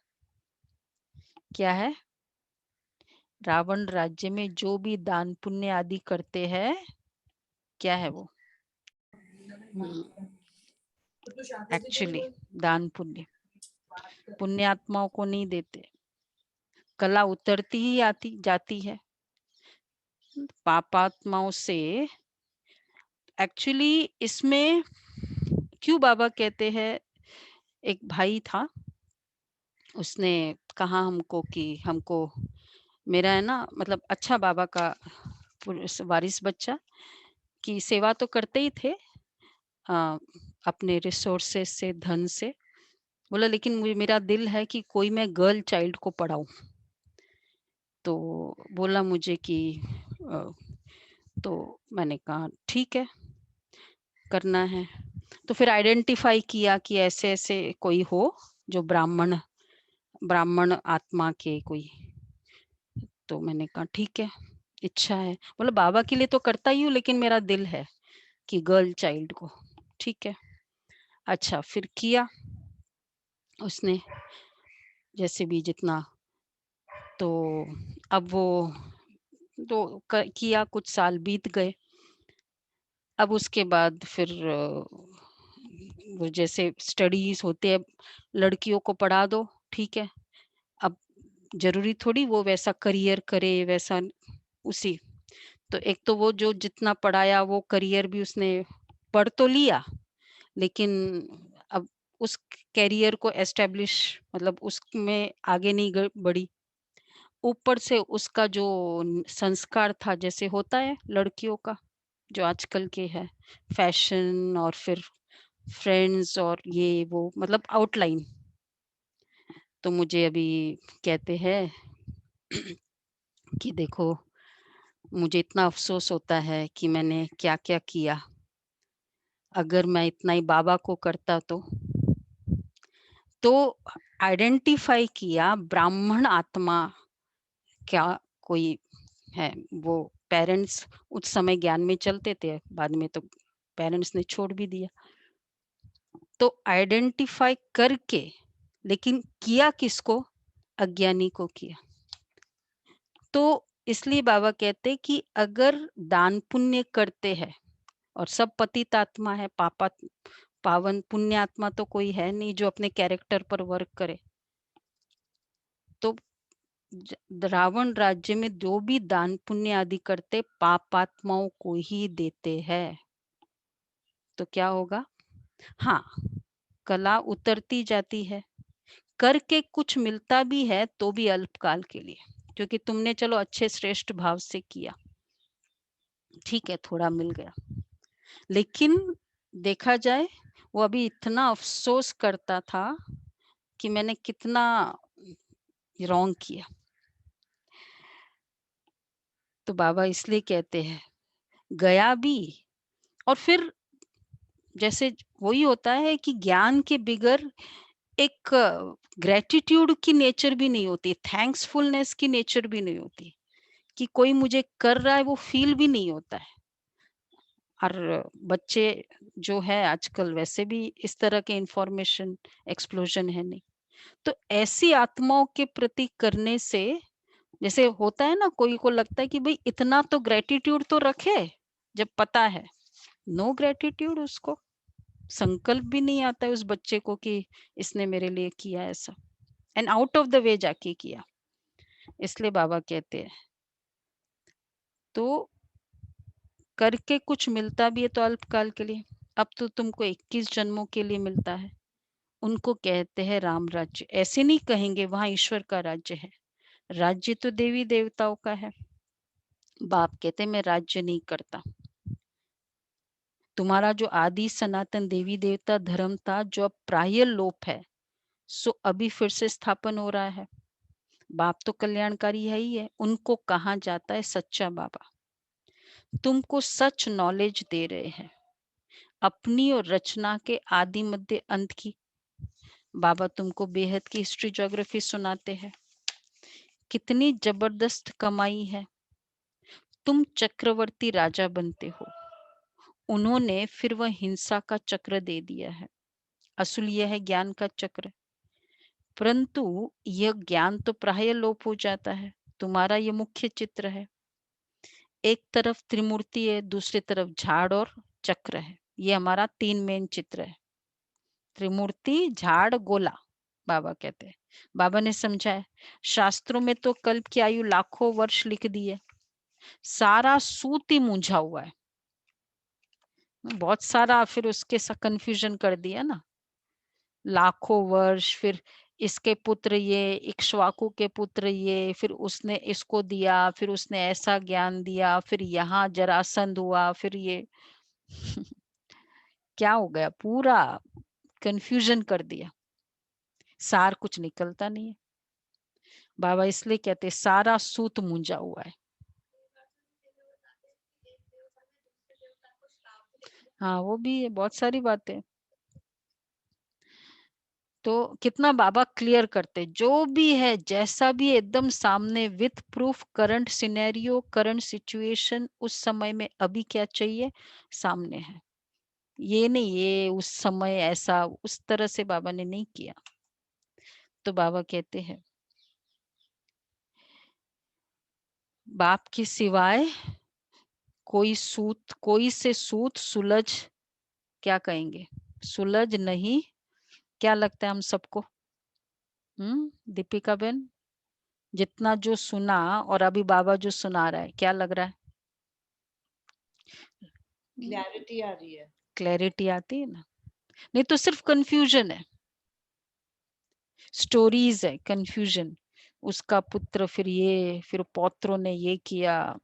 क्या है? रावण राज्य में जो भी दान पुण्य आदि करते हैं, क्या है वो? एक्चुअली दान पुण्य पुण्यात्माओं को नहीं देते। कला उतरती ही आती जाती है पापात्माओं से। एक्चुअली इसमें क्यों बाबा कहते हैं, एक भाई था, उसने कहा हमको कि हमको, मेरा है ना मतलब अच्छा बाबा का वारिस बच्चा की सेवा तो करते ही थे अपने रिसोर्सेस से, धन से। बोला लेकिन मेरा दिल है कि कोई मैं गर्ल चाइल्ड को पढ़ाऊं। तो बोला मुझे कि तो मैंने कहा ठीक है करना है। तो फिर आइडेंटिफाई किया कि ऐसे ऐसे कोई हो जो ब्राह्मण आत्मा के कोई। तो मैंने कहा ठीक है, इच्छा है। बोला बाबा के लिए तो करता ही हूँ, लेकिन मेरा दिल है कि गर्ल चाइल्ड को। ठीक है, अच्छा फिर किया उसने जैसे भी जितना। तो अब वो तो किया, कुछ साल बीत गए। अब उसके बाद फिर वो जैसे स्टडीज होते हैं, लड़कियों को पढ़ा दो, ठीक है। अब जरूरी थोड़ी वो वैसा करियर करे, वैसा उसी। तो एक तो वो जो जितना पढ़ाया वो करियर भी उसने पढ़ तो लिया, लेकिन अब उस कैरियर को एस्टेब्लिश मतलब उसमें आगे नहीं बढ़ी। ऊपर से उसका जो संस्कार था, जैसे होता है लड़कियों का जो आजकल के है, फैशन और फिर फ्रेंड्स और ये वो मतलब आउटलाइन। तो मुझे अभी कहते हैं कि देखो मुझे इतना अफसोस होता है कि मैंने क्या क्या किया। अगर मैं इतना ही बाबा को करता तो आइडेंटिफाई किया ब्राह्मण आत्मा क्या कोई है। वो पेरेंट्स उस समय ज्ञान में चलते थे, बाद में तो पेरेंट्स ने छोड़ भी दिया। तो आइडेंटिफाई करके, लेकिन किया किसको? अज्ञानी को किया। तो इसलिए बाबा कहते कि अगर दान पुण्य करते हैं, और सब पतित आत्मा है, पावन पुण्यात्मा तो कोई है नहीं जो अपने कैरेक्टर पर वर्क करे। तो रावण राज्य में जो भी दान पुण्य आदि करते पापात्माओं को ही देते हैं। तो क्या होगा? हाँ, कला उतरती जाती है, करके कुछ मिलता भी है तो भी अल्पकाल के लिए, क्योंकि तुमने चलो अच्छे श्रेष्ठ भाव से किया। ठीक है, थोड़ा मिल गया, लेकिन देखा जाए वो अभी इतना अफसोस करता था कि मैंने कितना रॉन्ग किया। तो बाबा इसलिए कहते हैं गया भी, और फिर जैसे वही होता है कि ज्ञान के बिगर एक ग्रेटिट्यूड की नेचर भी नहीं होती, थैंक्सफुलनेस की नेचर भी नहीं होती, कि कोई मुझे कर रहा है वो फील भी नहीं होता है। और बच्चे जो है आजकल वैसे भी इस तरह के इंफॉर्मेशन एक्सप्लोजन है नहीं, तो ऐसी आत्माओं के प्रति करने से जैसे होता है ना, कोई को लगता है कि भाई इतना तो ग्रेटिट्यूड तो रखे, जब पता है नो ग्रेटिट्यूड, उसको संकल्प भी नहीं आता है उस बच्चे को कि इसने मेरे लिए किया ऐसा, and out of the way जाके किया। इसलिए बाबा कहते हैं तो करके कुछ मिलता भी है तो अल्पकाल के लिए, अब तो तुमको 21 जन्मों के लिए मिलता है। उनको कहते हैं राम राज्य। ऐसे नहीं कहेंगे वहां ईश्वर का राज्य है, राज्य तो देवी देवताओं का है। बाप कहते मैं राज्य नहीं करता। तुम्हारा जो आदि सनातन देवी देवता धर्म था जो अब प्राय लोप है, सो अभी फिर से स्थापन हो रहा है। बाप तो कल्याणकारी है ही है, उनको कहा जाता है सच्चा बाबा। तुमको सच नॉलेज दे रहे हैं अपनी और रचना के आदि मध्य अंत की। बाबा तुमको बेहद की हिस्ट्री ज्योग्राफी सुनाते हैं, कितनी जबरदस्त कमाई है। तुम चक्रवर्ती राजा बनते हो, उन्होंने फिर वह हिंसा का चक्र दे दिया है। असुल यह है ज्ञान का चक्र, परंतु यह ज्ञान तो प्राय लोप हो जाता है। तुम्हारा यह मुख्य चित्र है, एक तरफ त्रिमूर्ति है, दूसरी तरफ झाड़ और चक्र है। ये हमारा 3 मेन चित्र है, त्रिमूर्ति, झाड़, गोला। बाबा कहते हैं, बाबा ने समझाया शास्त्रों में तो कल्प की आयु लाखों वर्ष लिख दी है, सारा सूत ही मूंझा हुआ है। बहुत सारा फिर उसके कंफ्यूजन कर दिया ना, लाखों वर्ष, फिर इसके पुत्र ये, इक्ष्वाकु के पुत्र ये, फिर उसने इसको दिया, फिर उसने ऐसा ज्ञान दिया, फिर यहाँ जरासंध हुआ, फिर ये क्या हो गया, पूरा कंफ्यूजन कर दिया, सार कुछ निकलता नहीं है। बाबा इसलिए कहते सारा सूत मूंझा हुआ है। हाँ वो भी है, बहुत सारी बातें। तो कितना बाबा क्लियर करते, जो भी है जैसा भी एकदम सामने with proof, current scenario, current situation, उस समय में अभी क्या चाहिए सामने है। ये नहीं ये उस समय ऐसा, उस तरह से बाबा ने नहीं किया। तो बाबा कहते हैं बाप के सिवाय कोई सूत, कोई से सूत सुलझ, क्या कहेंगे, सुलझ नहीं। क्या लगता है हम सबको? दीपिका बहन, जितना जो सुना और अभी बाबा जो सुना रहा है, क्या लग रहा है? क्लैरिटी आ रही है, क्लैरिटी आती है ना, नहीं तो सिर्फ कंफ्यूजन है, स्टोरीज है, कंफ्यूजन। उसका पुत्र फिर ये, फिर पौत्रों ने ये किया,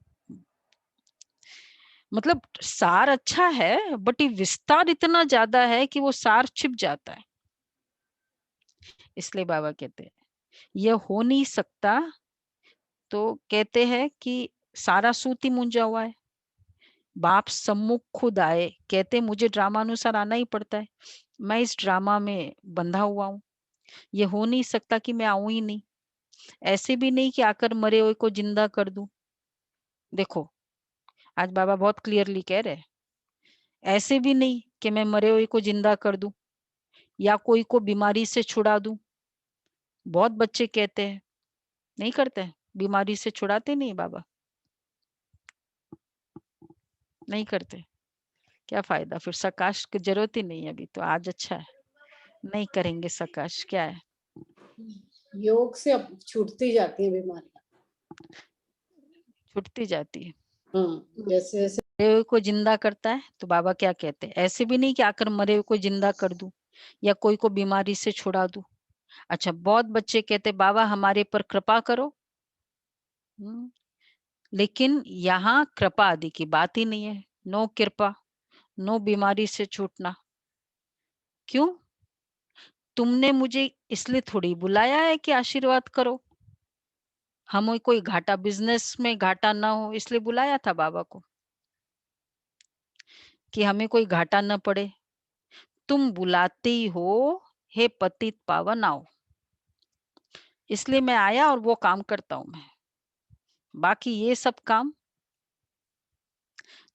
मतलब सार अच्छा है बट ये विस्तार इतना ज्यादा है कि वो सार छिप जाता है। इसलिए बाबा कहते हैं यह हो नहीं सकता। तो कहते हैं कि सारा सूत ही मूंझा हुआ है। बाप सम्मुख खुद आए, कहते मुझे ड्रामा अनुसार आना ही पड़ता है, मैं इस ड्रामा में बंधा हुआ हूँ। ये हो नहीं सकता कि मैं आऊं ही नहीं। ऐसे भी नहीं कि आकर मरे हुए को जिंदा कर दूं। देखो आज बाबा बहुत क्लियरली कह रहे हैं, ऐसे भी नहीं कि मैं मरे हुए को जिंदा कर दूं या कोई को बीमारी से छुड़ा दूं। बहुत बच्चे कहते हैं, नहीं करते, बीमारी से छुड़ाते नहीं बाबा, नहीं करते। क्या फायदा, फिर सकाश की जरूरत ही नहीं है अभी तो, आज अच्छा है, नहीं करेंगे सकाश, क्या है। योग से अब छूटती जाती है बीमारियां, छुटती जाती है, जैसे जैसे मरे हुए को जिंदा करता है। तो बाबा क्या कहते हैं, ऐसे भी नहीं कि आकर मरे हुए को जिंदा कर दूं या कोई को बीमारी से छुड़ा दूं। अच्छा बहुत बच्चे कहते बाबा हमारे पर कृपा करो, लेकिन यहाँ कृपा आदि की बात ही नहीं है। नो कृपा, नो बीमारी से छूटना। क्यों? तुमने मुझे इसलिए थोड़ी बुलाया है कि आशीर्वाद करो। हमें कोई घाटा, बिजनेस में घाटा ना हो इसलिए बुलाया था बाबा को, कि हमें कोई घाटा न पड़े। तुम बुलाते ही हो, हे पतित पावन आओ, इसलिए मैं आया और वो काम करता हूं मैं। बाकी ये सब काम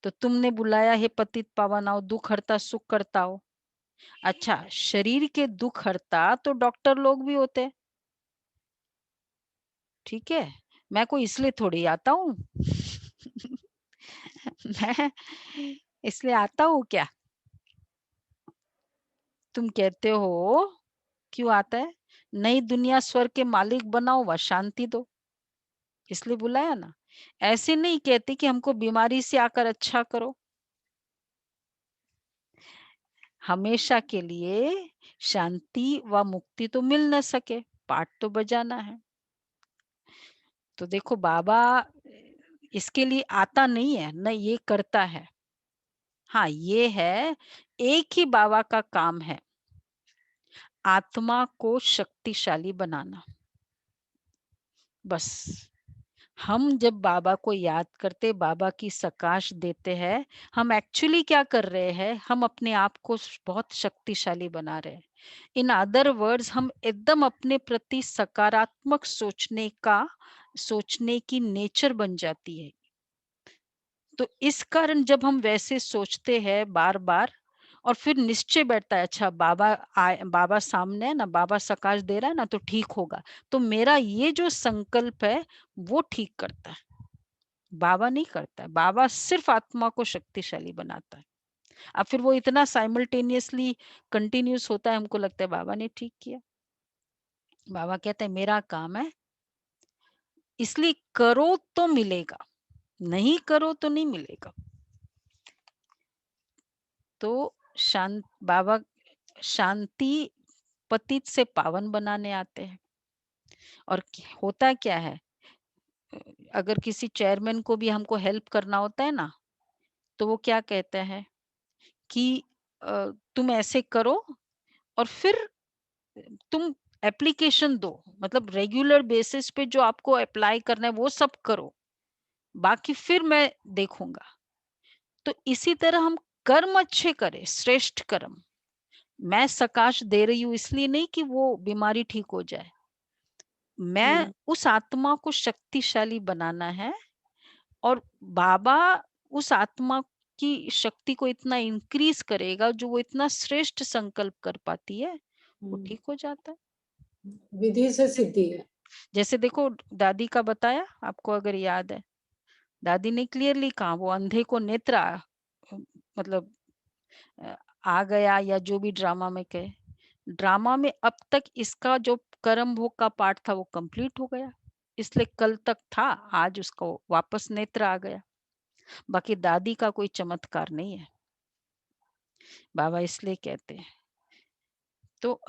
तो तुमने बुलाया, हे पतित पावन आओ, दुख हरता सुख करता हो। अच्छा, शरीर के दुख हरता तो डॉक्टर लोग भी होते, ठीक है। मैं कोई इसलिए थोड़ी आता हूँ मैं इसलिए आता हूँ क्या? तुम कहते हो क्यों आता है? नई दुनिया स्वर्ग के मालिक बनाओ व शांति दो, इसलिए बुलाया ना। ऐसे नहीं कहते कि हमको बीमारी से आकर अच्छा करो। हमेशा के लिए शांति व मुक्ति तो मिल न सके, पाठ तो बजाना है। तो देखो बाबा इसके लिए आता नहीं है, न ये करता है। हाँ, ये है, एक ही बाबा का काम है, आत्मा को शक्तिशाली बनाना। बस हम जब बाबा को याद करते, बाबा की सकाश देते हैं, हम एक्चुअली क्या कर रहे हैं? हम अपने आप को बहुत शक्तिशाली बना रहे हैं। इन अदर वर्ड्स, हम एकदम अपने प्रति सकारात्मक सोचने की नेचर बन जाती है। तो इस कारण जब हम वैसे सोचते हैं बार बार, और फिर निश्चय बैठता है, अच्छा बाबा सामने है ना, बाबा सकाश दे रहा है ना, तो ठीक होगा। तो मेरा ये जो संकल्प है वो ठीक करता है, बाबा नहीं करता है। बाबा सिर्फ आत्मा को शक्तिशाली बनाता है। अब फिर वो इतना साइमल्टेनियसली कंटिन्यूस होता है, हमको लगता है बाबा ने ठीक किया। बाबा कहते हैं मेरा काम है, इसलिए करो तो मिलेगा, नहीं करो तो नहीं मिलेगा। तो बाबा शांति पतित से पावन बनाने आते हैं। और होता क्या है, अगर किसी चेयरमैन को भी हमको हेल्प करना होता है ना, तो वो क्या कहते हैं कि तुम ऐसे करो और फिर तुम एप्लीकेशन दो, मतलब रेगुलर बेसिस पे जो आपको अप्लाई करना है वो सब करो, बाकी फिर मैं देखूंगा। तो इसी तरह हम कर्म अच्छे करें, श्रेष्ठ कर्म। मैं सकाश दे रही हूँ इसलिए नहीं कि वो बीमारी ठीक हो जाए, मैं उस आत्मा को शक्तिशाली बनाना है। और बाबा उस आत्मा की शक्ति को इतना इंक्रीज करेगा, जो वो इतना श्रेष्ठ संकल्प कर पाती है, वो ठीक हो जाता है। विधि से सिद्धि है। जैसे देखो दादी का बताया आपको, अगर याद है, दादी ने क्लियरली कहा, वो अंधे को नेत्र मतलब आ गया, या जो भी ड्रामा में कहे, ड्रामा में अब तक इसका जो कर्म भोग का पार्ट था वो कंप्लीट हो गया, इसलिए कल तक था, आज उसको वापस नेत्र आ गया। बाकी दादी का कोई चमत्कार नहीं है, बाबा इसलिए कहते हैं। तो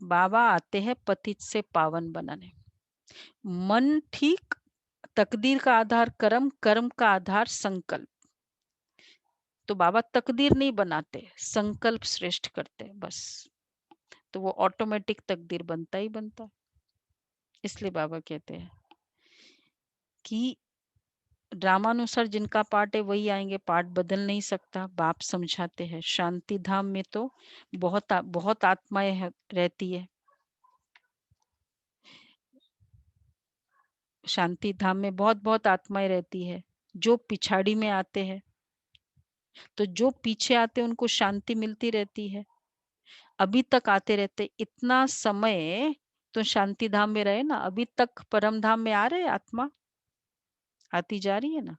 बाबा आते हैं पतित से पावन बनाने। मन ठीक, तकदीर का आधार कर्म, कर्म का आधार संकल्प। तो बाबा तकदीर नहीं बनाते, संकल्प श्रेष्ठ करते बस। तो वो ऑटोमेटिक तकदीर बनता ही बनता है। इसलिए बाबा कहते हैं कि ड्रामानुसार जिनका पार्ट है वही आएंगे, पार्ट बदल नहीं सकता। बाप समझाते हैं शांति धाम में तो बहुत आत्माएं रहती है। शांति धाम में बहुत आत्माएं रहती है, जो पिछाड़ी में आते हैं। तो जो पीछे आते हैं उनको शांति मिलती रहती है, अभी तक आते रहते। इतना समय तो शांति धाम में रहे ना, अभी तक परम धाम में आ रहे आत्मा, आती जा रही है ना।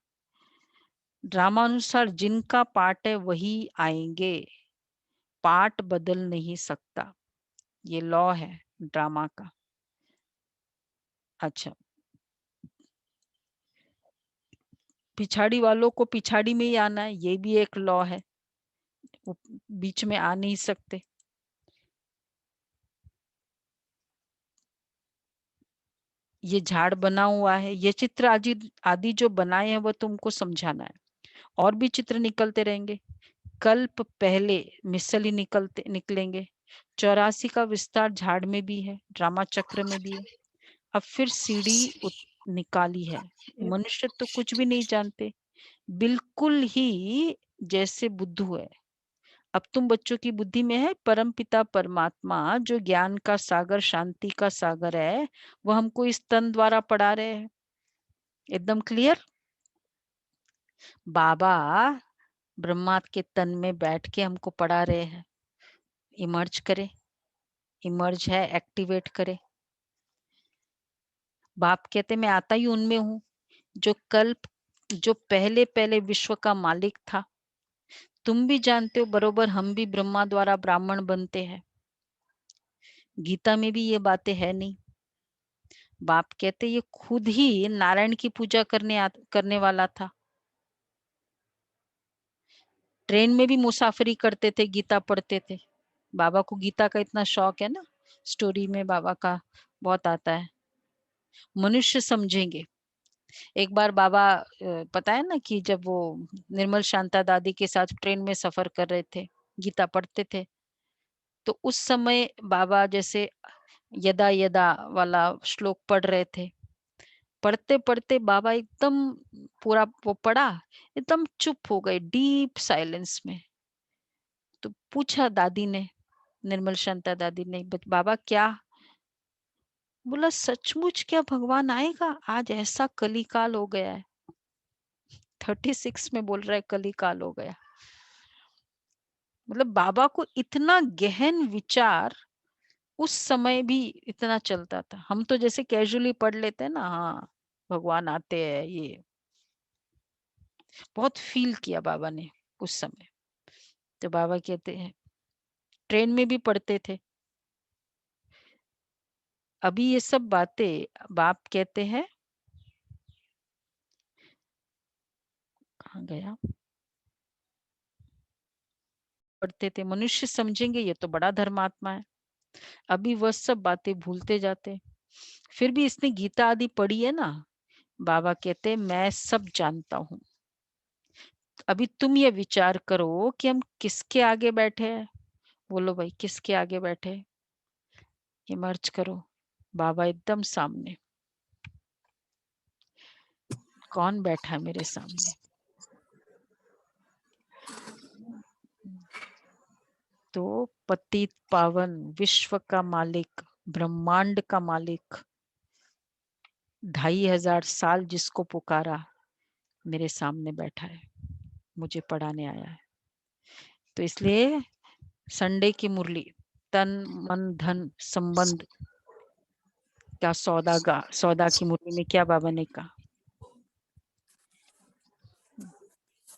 ड्रामानुसार जिनका पार्ट है वही आएंगे, पार्ट बदल नहीं सकता, ये लॉ है ड्रामा का। अच्छा, पिछाड़ी वालों को पिछाड़ी में ही आना है, ये भी एक लॉ है, वो बीच में आ नहीं सकते। ये झाड़ बना हुआ है, ये चित्र आदि आदि जो बनाए हैं वो तुमको समझाना है। और भी चित्र निकलते रहेंगे। कल्प पहले मिसली निकलेंगे। 84 का विस्तार झाड़ में भी है, ड्रामा चक्र में भी है। अब फिर सीढ़ी निकाली है। मनुष्य तो कुछ भी नहीं जानते, बिल्कुल ही जैसे बुद्धू है। अब तुम बच्चों की बुद्धि में है परम पिता परमात्मा जो ज्ञान का सागर, शांति का सागर है, वो हमको इस तन द्वारा पढ़ा रहे हैं। एकदम क्लियर। बाबा ब्रह्मा के तन में बैठ के हमको पढ़ा रहे हैं। इमर्ज करे, इमर्ज है, एक्टिवेट करे। बाप कहते मैं आता ही उनमें हूं जो पहले पहले विश्व का मालिक था। तुम भी जानते हो बरोबर, हम भी ब्रह्मा द्वारा ब्राह्मण बनते हैं। गीता में भी ये बातें है नहीं। बाप कहते ये खुद ही नारायण की पूजा करने वाला था। ट्रेन में भी मुसाफरी करते थे, गीता पढ़ते थे। बाबा को गीता का इतना शौक है ना, स्टोरी में बाबा का बहुत आता है। मनुष्य समझेंगे। एक बार बाबा पता है ना कि जब वो निर्मल शांता दादी के साथ ट्रेन में सफर कर रहे थे, गीता पढ़ते थे, तो उस समय बाबा जैसे यदा यदा वाला श्लोक पढ़ रहे थे। पढ़ते पढ़ते बाबा एकदम पूरा वो पढ़ा, एकदम चुप हो गए, डीप साइलेंस में। तो पूछा दादी ने, निर्मल शांता दादी ने, बाबा क्या? बोला सचमुच क्या भगवान आएगा? आज ऐसा कलिकाल हो गया है। 36 में बोल रहा है कलिकाल हो गया। मतलब बाबा को इतना गहन विचार उस समय भी इतना चलता था। हम तो जैसे कैजुअली पढ़ लेते हैं ना, हाँ भगवान आते हैं, ये बहुत फील किया बाबा ने उस समय। तो बाबा कहते हैं ट्रेन में भी पढ़ते थे। अभी ये सब बातें बाप कहते हैं, कहाँ गया, पढ़ते थे। मनुष्य समझेंगे ये तो बड़ा धर्मात्मा है। अभी वह सब बातें भूलते जाते। फिर भी इसने गीता आदि पढ़ी है ना। बाबा कहते मैं सब जानता हूँ। अभी तुम ये विचार करो कि हम किसके आगे बैठे हैं। बोलो भाई किसके आगे बैठे? इमर्ज करो, बाबा एकदम सामने। कौन बैठा है मेरे सामने? तो पतित पावन विश्व का मालिक, ब्रह्मांड का मालिक, 2500 साल जिसको पुकारा, मेरे सामने बैठा है, मुझे पढ़ाने आया है। तो इसलिए संडे की मुरली तन मन धन संबंध का सौदा की मुरली में क्या बाबा ने कहा?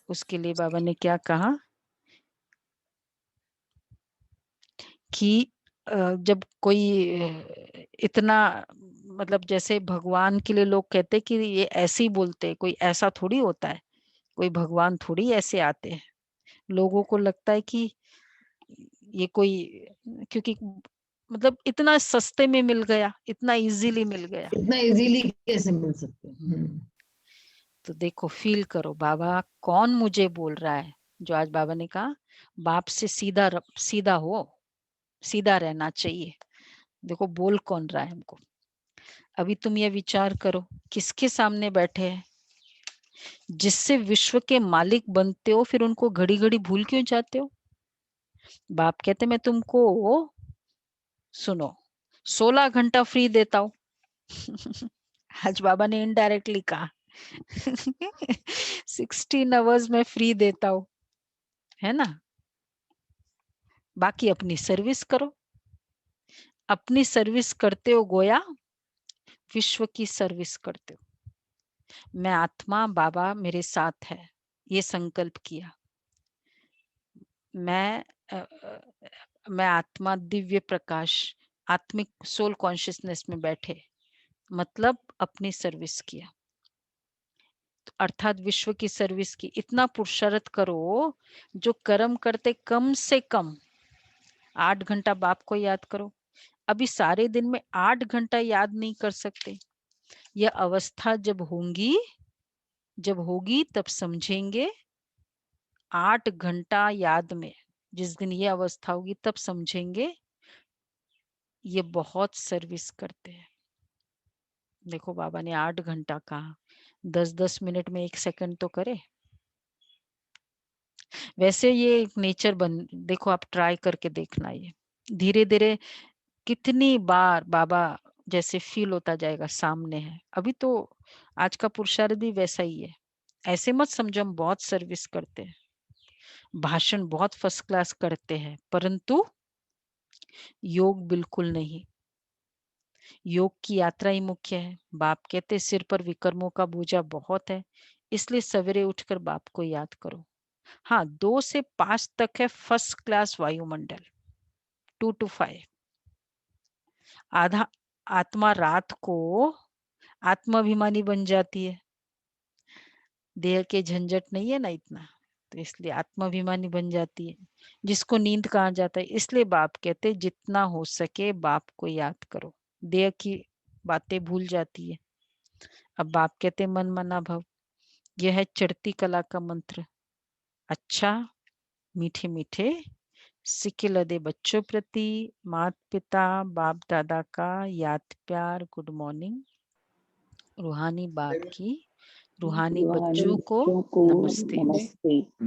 उसके लिए बाबा ने क्या कहा कि जब कोई इतना मतलब जैसे भगवान के लिए लोग कहते कि ये ऐसे ही बोलते, कोई ऐसा थोड़ी होता है, कोई भगवान थोड़ी ऐसे आते हैं। लोगों को लगता है कि ये कोई, क्योंकि मतलब इतना सस्ते में मिल गया, इतना इजीली मिल गया। इतना इजीली कैसे मिल सकते हैं? तो देखो फील करो बाबा कौन मुझे बोल रहा है। जो आज बाबा ने कहा बाप से सीधा हो, सीधा रहना चाहिए। देखो बोल कौन रहा है हमको। अभी तुम ये विचार करो किसके सामने बैठे हैं, जिससे विश्व के मालिक बनते हो, फिर उनको घड़ी घड़ी भूल क्यों जाते हो? बाप कहते मैं तुमको सुनो 16 घंटा फ्री देता हूं। आज बाबा ने इनडायरेक्टली कहा 16 आवर्स में फ्री देता हूं, है ना। बाकी अपनी सर्विस करो। अपनी सर्विस करते हो गोया विश्व की सर्विस करते हो। मैं आत्मा, बाबा मेरे साथ है, ये संकल्प किया। मैं आत्मा, दिव्य प्रकाश, आत्मिक सोल कॉन्शियसनेस में बैठे, मतलब अपनी सर्विस किया, तो अर्थात विश्व की सर्विस की। इतना पुरुषार्थ करो, जो कर्म करते कम से कम 8 घंटा बाप को याद करो। अभी सारे दिन में 8 घंटा याद नहीं कर सकते, यह अवस्था जब होगी तब समझेंगे। 8 घंटा याद में, जिस दिन ये अवस्था होगी तब समझेंगे ये बहुत सर्विस करते हैं। देखो बाबा ने 8 घंटा कहा, 10-10 मिनट में 1 सेकंड तो करे। वैसे ये नेचर देखो, आप ट्राई करके देखना, ये धीरे धीरे कितनी बार बाबा जैसे फील होता जाएगा सामने है। अभी तो आज का पुरुषार्थ भी वैसा ही है। ऐसे मत समझो हम बहुत सर्विस करते हैं, भाषण बहुत फर्स्ट क्लास करते हैं, परंतु योग बिल्कुल नहीं। योग की यात्रा ही मुख्य है। बाप कहते सिर पर विकर्मों का बोझा बहुत है, इसलिए सवेरे उठकर बाप को याद करो। हाँ, 2 से 5 तक है फर्स्ट क्लास वायुमंडल, 2 to 5। आधा आत्मा रात को आत्माभिमानी बन जाती है, देह के झंझट नहीं है ना इतना, तो इसलिए आत्माभिमानी बन जाती है, जिसको नींद कहा जाता है। इसलिए बाप कहते जितना हो सके बाप को याद करो, देह की बातें भूल जाती है। अब बाप कहते मन मना भव, यह है चढ़ती कला का मंत्र। अच्छा, मीठे मीठे सिक्के लदे बच्चों प्रति माता पिता बाप दादा का याद प्यार, गुड मॉर्निंग। रूहानी बाप की रूहानी बच्चों को नमस्ते।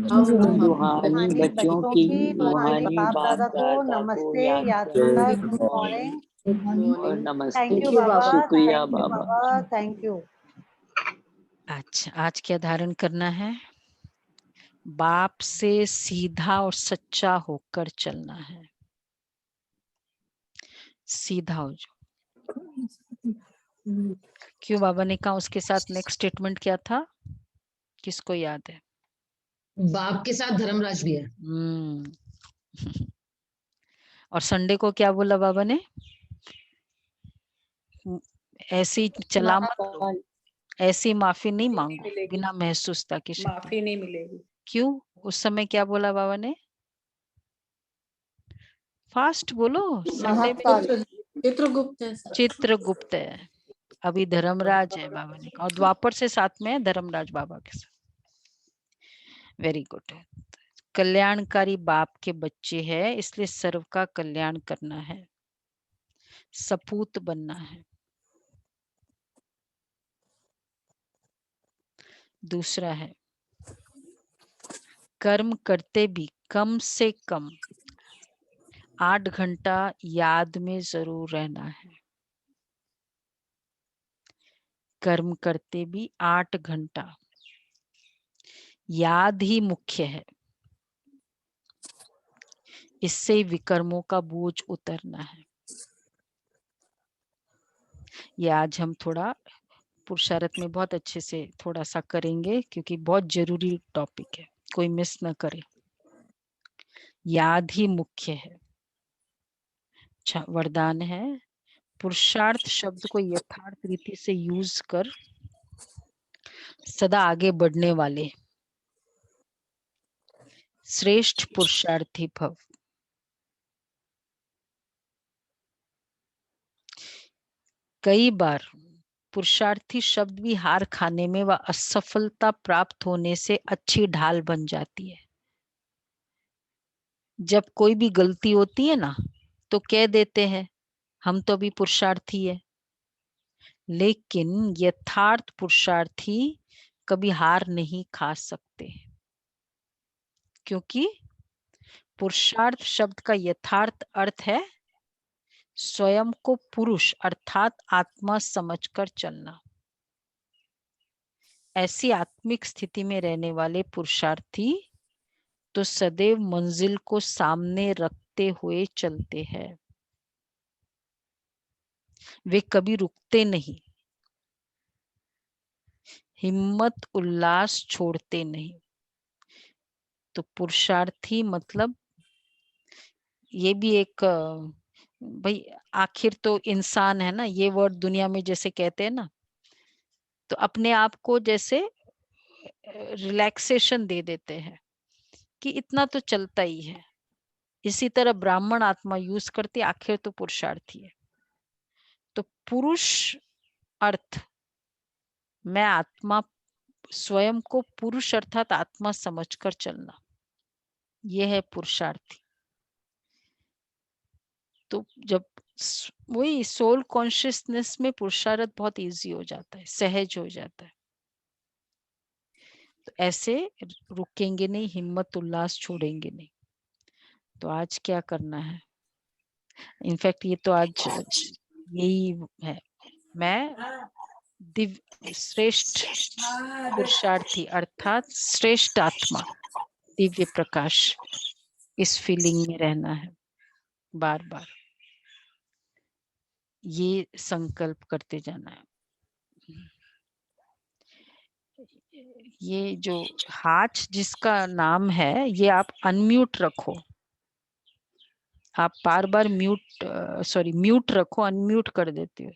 हम रूहानी बच्चों की रूहानी बाप बाप दादा को दादा को नमस्ते, याद याद करो। प्यार, गुड गुड मॉर्निंग मॉर्निंग। और थैंक नमस्ते। यू बाबा, शुक्रिया thank you Baba. Baba, thank you. अच्छा, आज क्या धारण करना है? बाप से सीधा और सच्चा होकर चलना है। सीधा हो जाओ। क्यों बाबा ने कहा उसके साथ नेक्स्ट स्टेटमेंट क्या था, किसको याद है? बाप के साथ धर्मराज भी है। और संडे को क्या बोला बाबा ने? ऐसी चला मत लो, ऐसी माफी नहीं मांगो बिना महसूसता की शक्ति। माफी नहीं मिलेगी। क्यों? उस समय क्या बोला बाबा ने? फास्ट बोलो। संडे में चित्रगुप्त है सर। चित्रगुप्त है, अभी धर्मराज है बाबा ने कहा, और द्वापर से साथ में है धर्मराज बाबा के साथ। Very good. कल्याणकारी बाप के बच्चे हैं, इसलिए सर्व का कल्याण करना है, सपूत बनना है। दूसरा है कर्म करते भी कम से कम 8 घंटा याद में जरूर रहना है। कर्म करते भी 8 घंटा याद ही मुख्य है, इससे विकर्मों का बोझ उतरना है। ये आज हम थोड़ा पुरुषार्थ में बहुत अच्छे से थोड़ा सा करेंगे, क्योंकि बहुत जरूरी टॉपिक है, कोई मिस ना करे। याद ही मुख्य है। अच्छा, वरदान है पुरुषार्थ शब्द को यथार्थ रीति से यूज कर सदा आगे बढ़ने वाले श्रेष्ठ पुरुषार्थी भव। कई बार पुरुषार्थी शब्द भी हार खाने में व असफलता प्राप्त होने से अच्छी ढाल बन जाती है। जब कोई भी गलती होती है ना, तो कह देते हैं हम तो अभी पुरुषार्थी है, लेकिन यथार्थ पुरुषार्थी कभी हार नहीं खा सकते, क्योंकि पुरुषार्थ शब्द का यथार्थ अर्थ है स्वयं को पुरुष अर्थात आत्मा समझकर चलना। ऐसी आत्मिक स्थिति में रहने वाले पुरुषार्थी तो सदैव मंजिल को सामने रखते हुए चलते हैं, वे कभी रुकते नहीं, हिम्मत उल्लास छोड़ते नहीं। तो पुरुषार्थी मतलब ये भी एक भाई आखिर तो इंसान है ना, ये वर्ड दुनिया में जैसे कहते हैं ना, तो अपने आप को जैसे रिलैक्सेशन दे देते हैं कि इतना तो चलता ही है। इसी तरह ब्राह्मण आत्मा यूज करती, आखिर तो पुरुषार्थी है। तो पुरुष अर्थ मैं आत्मा, स्वयं को पुरुष अर्थात आत्मा समझकर चलना, यह है पुरुषार्थी। तो जब वही सोल कॉन्शियसनेस में पुरुषार्थ बहुत इजी हो जाता है, सहज हो जाता है। तो ऐसे रुकेंगे नहीं, हिम्मत उल्लास छोड़ेंगे नहीं। तो आज क्या करना है, इनफैक्ट ये तो आज यही है, मैं दिव्य श्रेष्ठ पुरुषार्थी अर्थात श्रेष्ठ आत्मा, दिव्य प्रकाश, इस फीलिंग में रहना है बार बार, ये संकल्प करते जाना है। ये जो हाथ जिसका नाम है, ये आप अनम्यूट रखो, आप बार बार म्यूट रखो, अनम्यूट कर देते हो।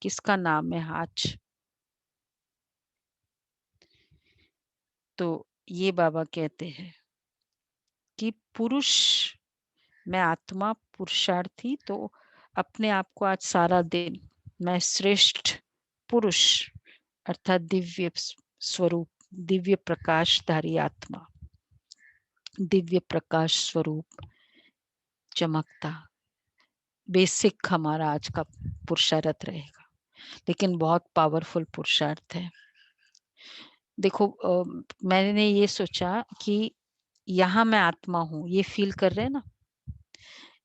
किसका नाम है हाथ? तो ये बाबा कहते हैं कि पुरुष, मैं आत्मा पुरुषार्थी, तो अपने आप को आज सारा दिन मैं श्रेष्ठ पुरुष अर्थात दिव्य स्वरूप, दिव्य प्रकाशधारी आत्मा, दिव्य प्रकाश स्वरूप चमकता, बेसिक हमारा आज का पुरुषार्थ रहेगा, लेकिन बहुत पावरफुल पुरुषार्थ है। देखो मैंने ये सोचा कि यहाँ मैं आत्मा हूँ, ये फील कर रहे हैं ना,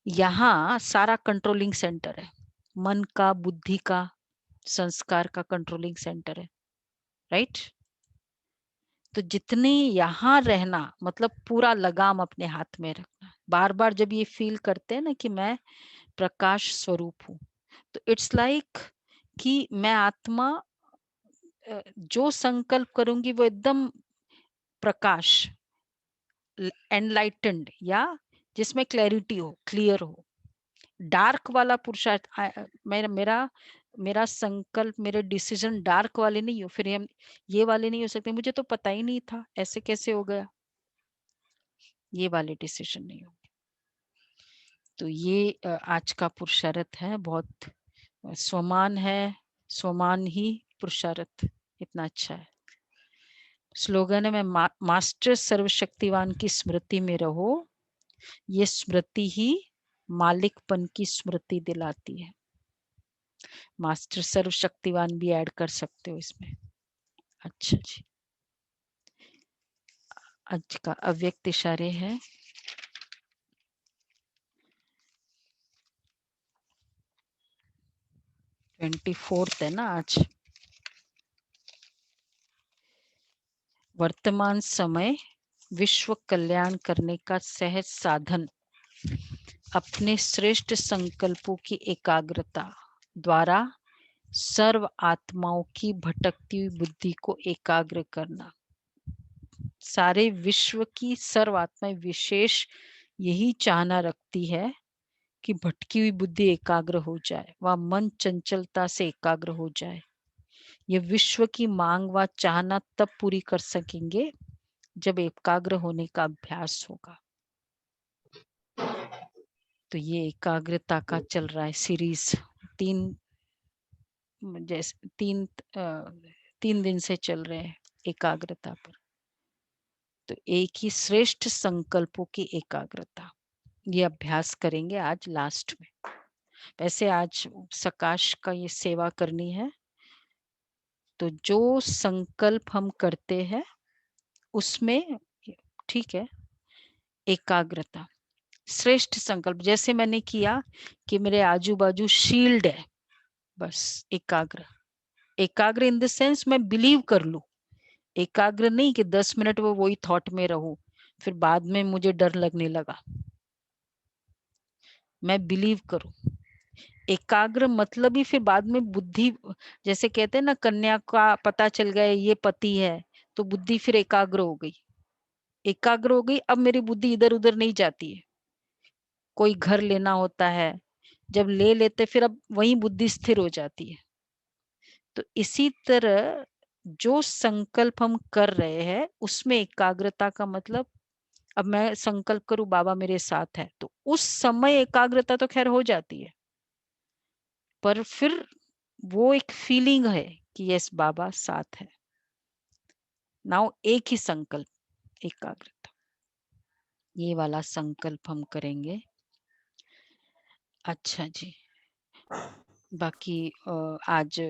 यहाँ सारा कंट्रोलिंग सेंटर है, मन का, बुद्धि का, संस्कार का कंट्रोलिंग सेंटर है, राइट? तो जितने यहाँ रहना मतलब पूरा लगाम अपने हाथ में रखना, बार बार जब ये फील करते हैं ना कि मैं प्रकाश स्वरूप हूँ, तो इट्स लाइक कि मैं आत्मा जो संकल्प करूंगी वो एकदम प्रकाश, एनलाइटेंड, या जिसमें क्लैरिटी हो, क्लियर हो। डार्क वाला पुरुषार्थ मेरा मेरा संकल्प, मेरे डिसीजन डार्क वाले नहीं हो, फिर हम ये वाले नहीं हो सकते, मुझे तो पता ही नहीं था, ऐसे कैसे हो गया, ये वाले डिसीजन नहीं हो। तो ये आज का पुरुषार्थ है, बहुत स्वमान है, स्वमान ही पुरुषार्थ इतना अच्छा है। स्लोगन है, मैं मास्टर सर्वशक्तिवान की स्मृति में रहो, ये स्मृति ही मालिकपन की स्मृति दिलाती है। मास्टर सर्वशक्तिवान भी ऐड कर सकते हो इसमें। अच्छा जी, आज का अव्यक्त इशारे है। है 24 है ना आज। वर्तमान समय विश्व कल्याण करने का सहज साधन अपने श्रेष्ठ संकल्पों की एकाग्रता द्वारा सर्व आत्माओं की भटकती हुई बुद्धि को एकाग्र करना। सारे विश्व की सर्व आत्माएं विशेष यही चाहना रखती है कि भटकी हुई बुद्धि एकाग्र हो जाए, वह मन चंचलता से एकाग्र हो जाए। ये विश्व की मांग व चाहना तब पूरी कर सकेंगे जब एकाग्र होने का अभ्यास होगा। तो ये एकाग्रता का चल रहा है सीरीज, तीन दिन से चल रहे हैं एकाग्रता पर। तो एक ही श्रेष्ठ संकल्पों की एकाग्रता, ये अभ्यास करेंगे आज लास्ट में। वैसे आज सकाश का ये सेवा करनी है, तो जो संकल्प हम करते हैं उसमें ठीक है एकाग्रता, श्रेष्ठ संकल्प। जैसे मैंने किया कि मेरे आजू बाजू शील्ड है, बस एकाग्र। एकाग्र इन द सेंस मैं बिलीव कर लूं, एकाग्र नहीं कि 10 मिनट वो वही थॉट में रहूं फिर बाद में मुझे डर लगने लगा। मैं बिलीव करूं, एकाग्र मतलब ही फिर बाद में बुद्धि, जैसे कहते हैं ना कन्या का पता चल गया ये पति है, तो बुद्धि फिर एकाग्र हो गई, एकाग्र हो गई। अब मेरी बुद्धि इधर उधर नहीं जाती है। कोई घर लेना होता है, जब ले लेते फिर अब वहीं बुद्धि स्थिर हो जाती है। तो इसी तरह जो संकल्प हम कर रहे हैं उसमें एकाग्रता का मतलब, अब मैं संकल्प करूं बाबा मेरे साथ है, तो उस समय एकाग्रता तो खैर हो जाती है, पर फिर वो एक फीलिंग है कि यस बाबा साथ है। नाउ एक ही संकल्प, एकाग्रता, ये वाला संकल्प हम करेंगे। अच्छा जी, बाकी आज